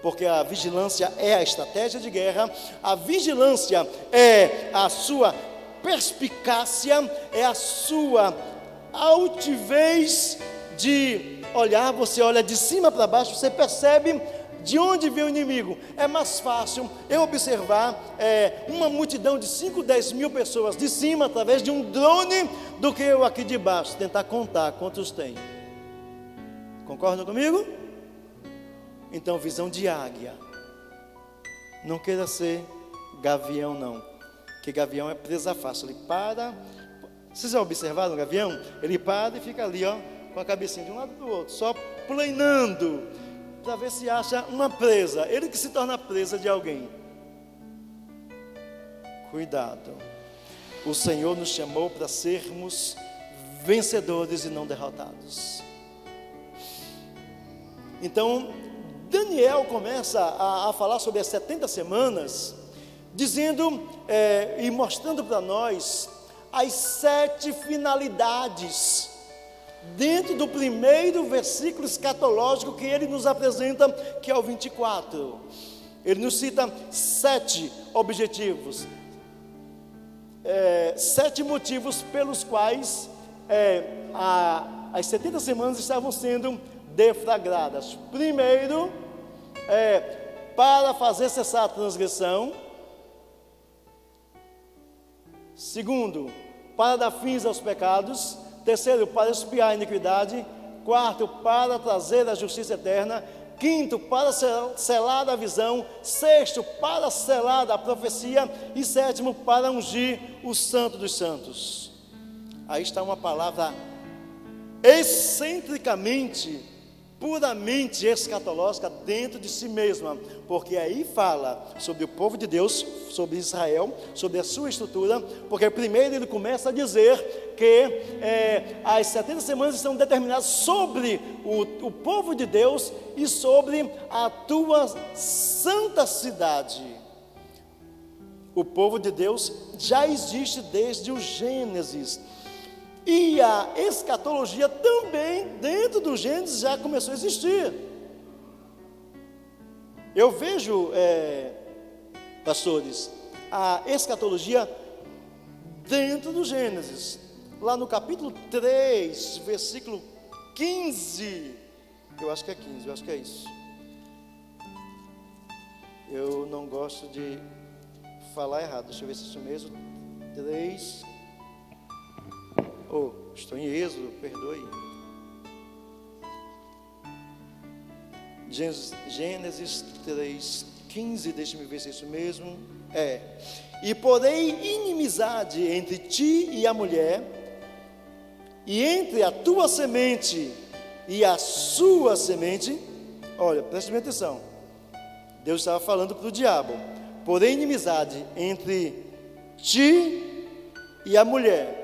Porque a vigilância é a estratégia de guerra, a vigilância é a sua perspicácia, é a sua altivez de olhar. Você olha de cima para baixo, você percebe de onde vem o inimigo. É mais fácil eu observar uma multidão de 5, 10 mil pessoas de cima, através de um drone, do que eu aqui de baixo, tentar contar quantos tem. Concordam comigo? Então, visão de águia. Não queira ser gavião, não. Porque gavião é presa fácil. Ele para. Vocês já observaram o gavião? Ele para e fica ali, ó, com a cabecinha de um lado para o outro, só planando, para ver se acha uma presa. Ele que se torna presa de alguém. Cuidado. O Senhor nos chamou para sermos vencedores e não derrotados. Então, Daniel começa a falar sobre as 70 semanas, dizendo e mostrando para nós as 7 finalidades, dentro do primeiro versículo escatológico que ele nos apresenta, que é o 24. Ele nos cita 7 objetivos, 7 motivos pelos quais as 70 semanas estavam sendo deflagradas. Primeiro, para fazer cessar a transgressão. Segundo, para dar fins aos pecados. Terceiro, para expiar a iniquidade. Quarto, para trazer a justiça eterna. Quinto, para selar a visão. Sexto, para selar a profecia. E sétimo, para ungir o Santo dos Santos. Aí está uma palavra excentricamente, puramente escatológica dentro de si mesma, porque aí fala sobre o povo de Deus, sobre Israel, sobre a sua estrutura, porque primeiro ele começa a dizer que as 70 semanas estão determinadas sobre o povo de Deus e sobre a tua santa cidade. O povo de Deus já existe desde o Gênesis. E a escatologia também, dentro do Gênesis, já começou a existir. Eu vejo, pastores, a escatologia dentro do Gênesis. Lá no capítulo 3, versículo 15. Eu acho que é 15, eu acho que é isso. Eu não gosto de falar errado, deixa eu ver se é isso mesmo. 3. Estou em Êxodo, perdoe. Gênesis 3:15, deixe-me ver se é isso mesmo. E porém inimizade entre ti e a mulher, e entre a tua semente e a sua semente. Olha, preste bem atenção. Deus estava falando para o diabo. Porém inimizade entre ti e a mulher.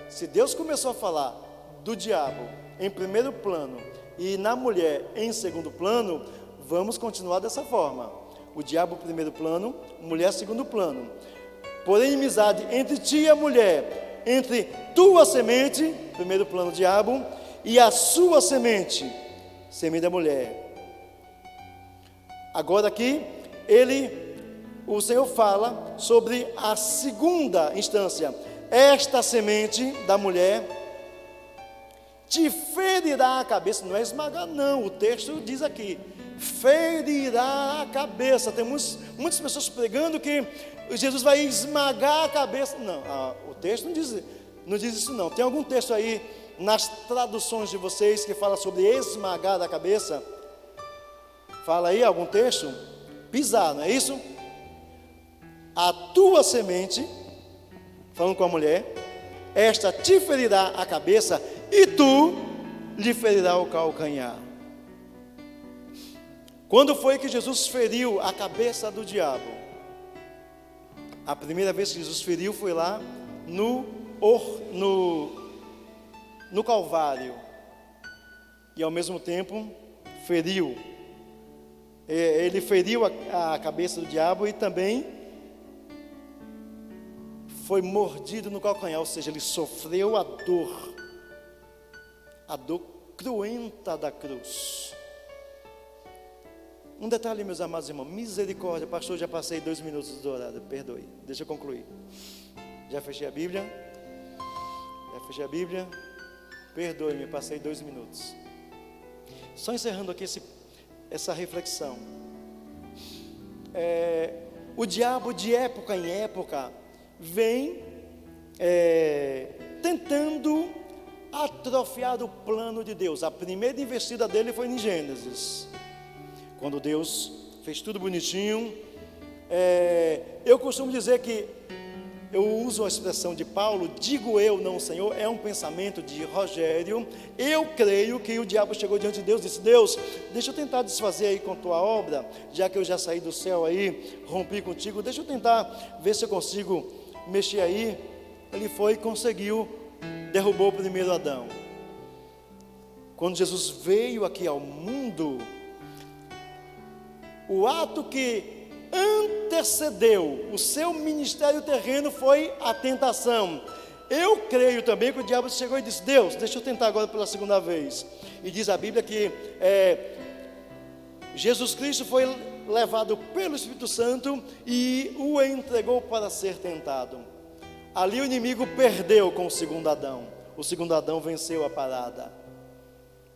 Se Deus começou a falar do diabo em primeiro plano e na mulher em segundo plano, vamos continuar dessa forma. O diabo primeiro plano, mulher segundo plano. Porém, inimizade entre ti e a mulher, entre tua semente, primeiro plano diabo, e a sua semente, semente da mulher. Agora aqui, o Senhor fala sobre a segunda instância. Esta semente da mulher te ferirá a cabeça. Não é esmagar, não. O texto diz aqui: ferirá a cabeça. Tem muitas pessoas pregando que Jesus vai esmagar a cabeça. Não, o texto não diz isso, não. Tem algum texto aí nas traduções de vocês que fala sobre esmagar a cabeça? Fala aí algum texto? Pisar, não é isso? A tua semente, falando com a mulher, esta te ferirá a cabeça e tu lhe ferirá o calcanhar. Quando foi que Jesus feriu a cabeça do diabo? A primeira vez que Jesus feriu foi lá no Calvário. E ao mesmo tempo feriu. Ele feriu a cabeça do diabo e também foi mordido no calcanhar, ou seja, ele sofreu a dor cruenta da cruz. Um detalhe, meus amados irmãos, misericórdia, pastor, já passei 2 minutos do horário, perdoe, deixa eu concluir. Já fechei a Bíblia, perdoe-me, passei 2 minutos. Só encerrando aqui essa reflexão. O diabo de época em época vem tentando atrofiar o plano de Deus. A primeira investida dele foi em Gênesis, quando Deus fez tudo bonitinho. Eu costumo dizer que, eu uso a expressão de Paulo, digo eu, não o Senhor, é um pensamento de Rogério. Eu creio que o diabo chegou diante de Deus e disse: Deus, deixa eu tentar desfazer aí com tua obra, já que eu já saí do céu aí, rompi contigo, deixa eu tentar ver se eu consigo mexer aí. Ele foi e conseguiu, derrubou o primeiro Adão. Quando Jesus veio aqui ao mundo, o ato que antecedeu o seu ministério terreno foi a tentação. Eu creio também que o diabo chegou e disse: Deus, deixa eu tentar agora pela segunda vez. E diz a Bíblia que Jesus Cristo foi levado pelo Espírito Santo e o entregou para ser tentado. Ali o inimigo perdeu com o segundo Adão. O segundo Adão venceu a parada.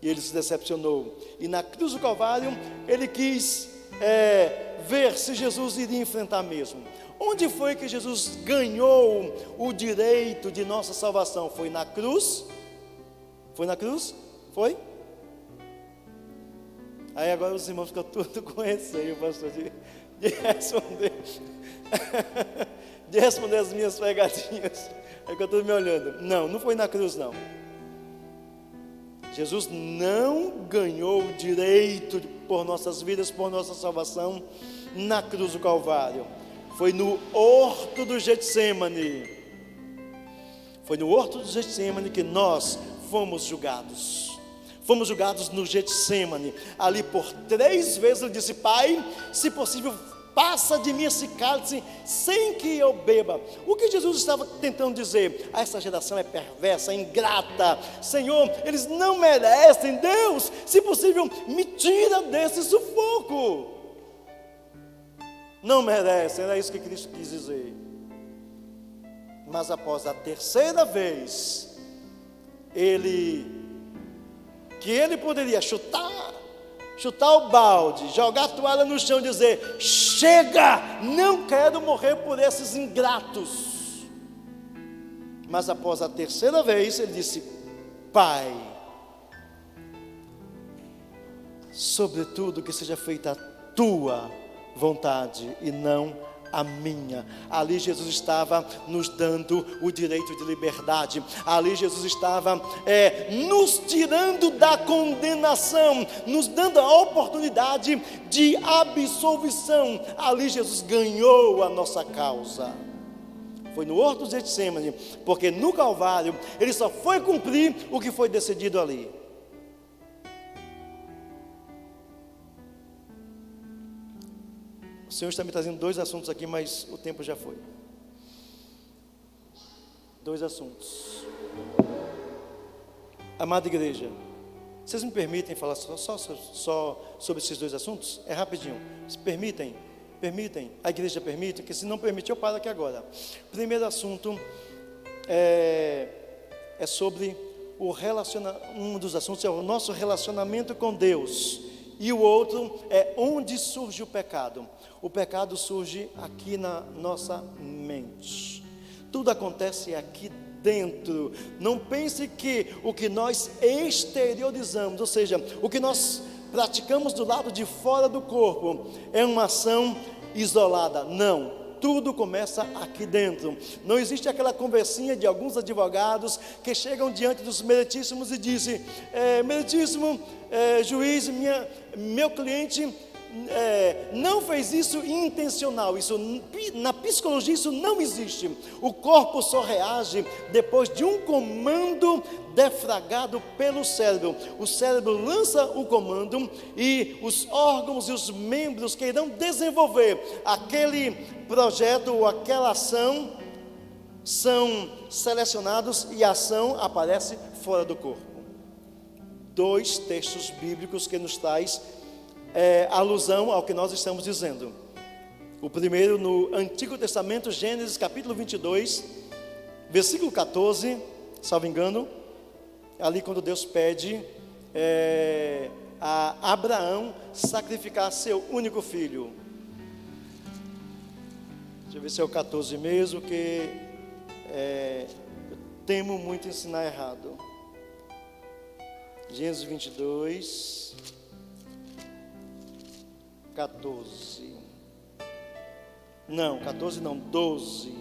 e ele se decepcionou. E na cruz do Calvário, ele quis ver se Jesus iria enfrentar mesmo. Onde foi que Jesus ganhou o direito de nossa salvação? Foi na cruz? Foi na cruz? Foi? Aí agora os irmãos ficam tudo com receio, pastor, de responder. De responder as minhas pegadinhas. Aí que eu estou me olhando. Não foi na cruz, não. Jesus não ganhou o direito por nossas vidas, por nossa salvação na cruz do Calvário. Foi no horto do Getsemane. Foi no horto do Getsemane que nós fomos julgados. Fomos julgados no Getsemane. Ali por 3 vezes ele disse: Pai, se possível, passa de mim esse cálice sem que eu beba. O que Jesus estava tentando dizer? Essa geração é perversa, é ingrata. Senhor, eles não merecem. Deus, se possível, me tira desse sufoco. Não merecem, era isso que Cristo quis dizer. Mas após a 3ª vez, ele poderia chutar o balde, jogar a toalha no chão e dizer: chega, não quero morrer por esses ingratos. Mas após a 3ª vez, ele disse: Pai, sobretudo que seja feita a tua vontade e não a minha. Ali Jesus estava nos dando o direito de liberdade. Ali Jesus estava nos tirando da condenação, nos dando a oportunidade de absolvição. Ali Jesus ganhou a nossa causa. Foi no horto de Getsemane, porque no Calvário ele só foi cumprir o que foi decidido ali. O Senhor está me trazendo 2 assuntos aqui, mas o tempo já foi. 2 assuntos. Amada igreja, vocês me permitem falar só sobre esses 2 assuntos? É rapidinho. Se permitem? A igreja permite? Porque se não permite, eu paro aqui agora. Primeiro assunto é sobre um dos assuntos é o nosso relacionamento com Deus. E o outro é onde surge o pecado. O pecado surge aqui na nossa mente. Tudo acontece aqui dentro. Não pense que o que nós exteriorizamos, ou seja, o que nós praticamos do lado de fora do corpo, é uma ação isolada. Não. Tudo começa aqui dentro. Não existe aquela conversinha de alguns advogados que chegam diante dos meritíssimos e dizem: meritíssimo juiz, meu cliente não fez isso intencional. Isso, na psicologia, isso não existe. O corpo só reage depois de um comando defragado pelo cérebro. O cérebro lança o comando e os órgãos e os membros que irão desenvolver aquele projeto ou aquela ação são selecionados e a ação aparece fora do corpo. 2 textos bíblicos que nos traz alusão ao que nós estamos dizendo. O primeiro no Antigo Testamento, Gênesis capítulo 22, versículo 14, salvo engano, ali quando Deus pede a Abraão sacrificar seu único filho. Deixa eu ver se é o 14 mesmo, que eu temo muito ensinar errado. Gênesis 22, 14. Não, 14 não, 12.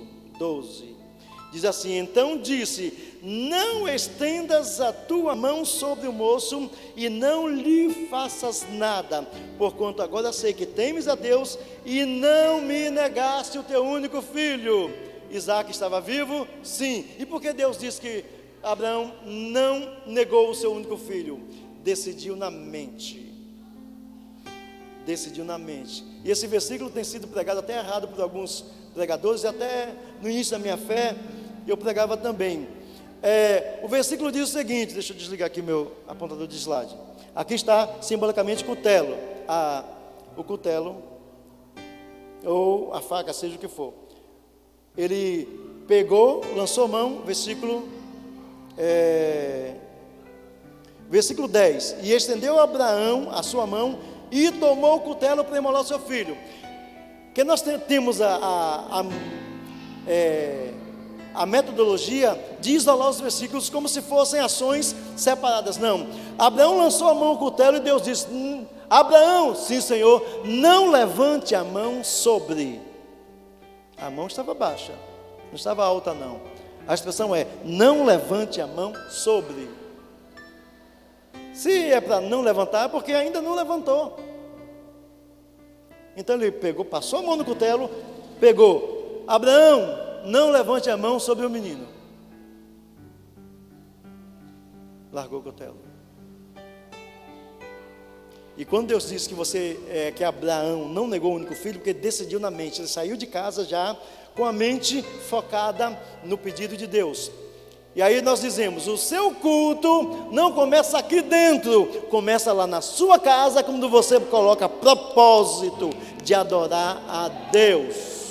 Diz assim: então disse: não estendas a tua mão sobre o moço e não lhe faças nada, porquanto agora sei que temes a Deus e não me negaste o teu único filho. Isaac estava vivo? Sim. E por que Deus disse que Abraão não negou o seu único filho? Decidiu na mente. E esse versículo tem sido pregado até errado por alguns pregadores, e até no início da minha fé eu pregava também. O versículo diz o seguinte, deixa eu desligar aqui meu apontador de slide. Aqui está simbolicamente cutelo, o cutelo ou a faca, seja o que for. Ele pegou, lançou mão, versículo Versículo 10. E estendeu Abraão a sua mão e tomou o cutelo para imolar o seu filho. Que nós temos a metodologia de isolar os versículos como se fossem ações separadas. Não. Abraão lançou a mão ao cutelo e Deus disse: Abraão, sim, Senhor, não levante a mão sobre. A mão estava baixa, não estava alta, não. A expressão é: não levante a mão sobre. Se é para não levantar, é porque ainda não levantou. Então ele pegou, passou a mão no cutelo, pegou: Abraão, não levante a mão sobre o menino. Largou o cutelo. E quando Deus disse que Abraão não negou o único filho, porque decidiu na mente, ele saiu de casa já com a mente focada no pedido de Deus. E aí nós dizemos: o seu culto não começa aqui dentro, começa lá na sua casa, quando você coloca propósito de adorar a Deus.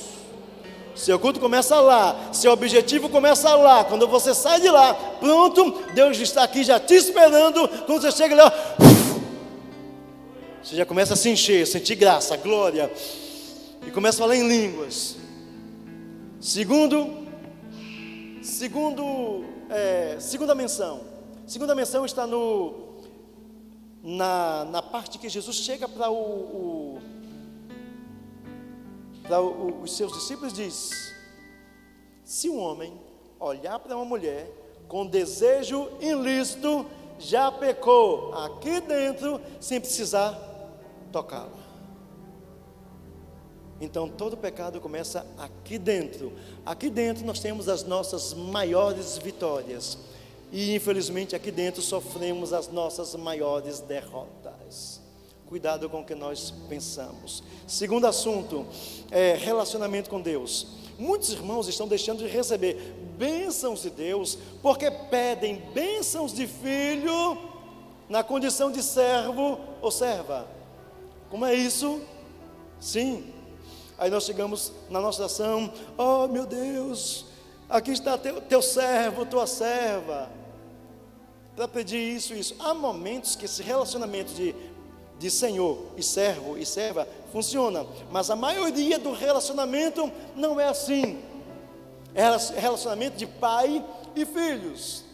Seu culto começa lá, seu objetivo começa lá. Quando você sai de lá, pronto, Deus está aqui já te esperando. Quando você chega lá, você já começa a se encher, sentir graça, glória, e começa a falar em línguas. Segunda menção. Segunda menção está na parte que Jesus chega para os seus discípulos e diz: se um homem olhar para uma mulher com desejo ilícito, já pecou aqui dentro sem precisar tocá-la. Então todo pecado começa aqui dentro. Aqui dentro nós temos as nossas maiores vitórias. E infelizmente aqui dentro sofremos as nossas maiores derrotas. Cuidado com o que nós pensamos. Segundo assunto, relacionamento com Deus. Muitos irmãos estão deixando de receber bênçãos de Deus, porque pedem bênçãos de filho na condição de servo ou serva. Como é isso? Sim. Aí nós chegamos na nossa oração: oh meu Deus, aqui está teu servo, tua serva, para pedir isso. Há momentos que esse relacionamento de senhor e servo e serva funciona, mas a maioria do relacionamento não é assim. É relacionamento de pai e filhos.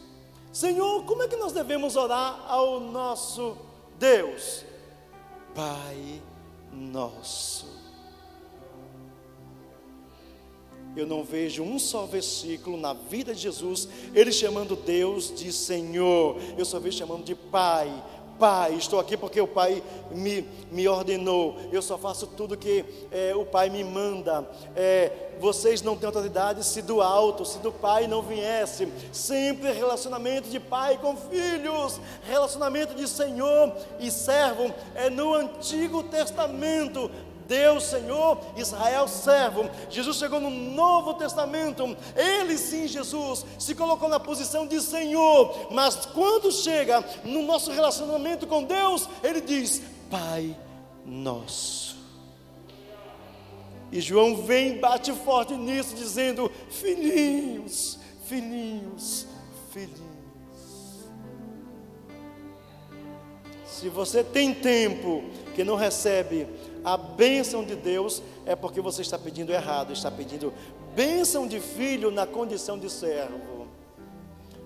Senhor, como é que nós devemos orar ao nosso Deus? Pai nosso. Eu não vejo um só versículo na vida de Jesus ele chamando Deus de Senhor. Eu só vejo chamando de Pai. Pai, estou aqui porque o Pai me ordenou. Eu só faço tudo que o Pai me manda. Vocês não têm autoridade se do alto, se do Pai não viesse. Sempre relacionamento de pai com filhos, relacionamento de Senhor e servo. É no Antigo Testamento. Deus Senhor, Israel servo. Jesus chegou no Novo Testamento. Ele sim, Jesus, se colocou na posição de Senhor. Mas quando chega no nosso relacionamento com Deus, Ele diz: Pai nosso. E João vem e bate forte nisso, dizendo: filhinhos, filhinhos, filhinhos. Se você tem tempo que não recebe a bênção de Deus, é porque você está pedindo errado, está pedindo bênção de filho na condição de servo.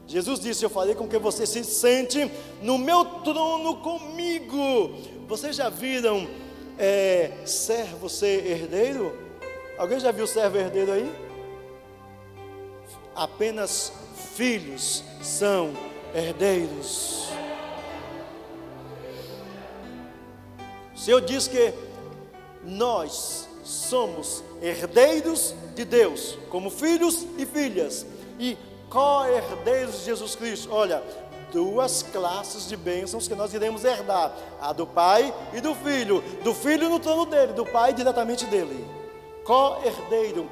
Jesus disse: eu farei com que você se sente no meu trono comigo. Vocês já viram servo ser herdeiro? Alguém já viu servo herdeiro aí? Apenas filhos são herdeiros. O Senhor diz que nós somos herdeiros de Deus, como filhos e filhas, e co-herdeiros de Jesus Cristo. Olha, duas classes de bênçãos que nós iremos herdar: a do Pai e do Filho no trono dele, do Pai diretamente dele. Co-herdeiro,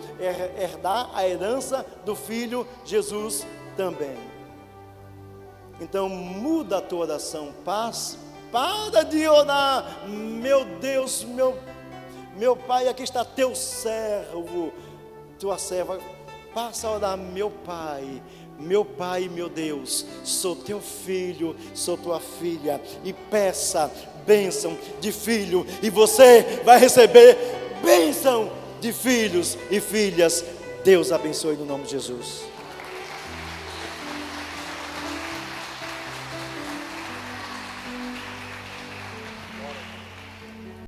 herdar a herança do Filho Jesus também. Então muda a tua oração, para de orar: meu Deus, meu Pai, aqui está teu servo, tua serva. Passa a orar: meu Pai, meu Pai e meu Deus, sou teu filho, sou tua filha, e peça bênção de filho, e você vai receber bênção de filhos e filhas. Deus abençoe no nome de Jesus.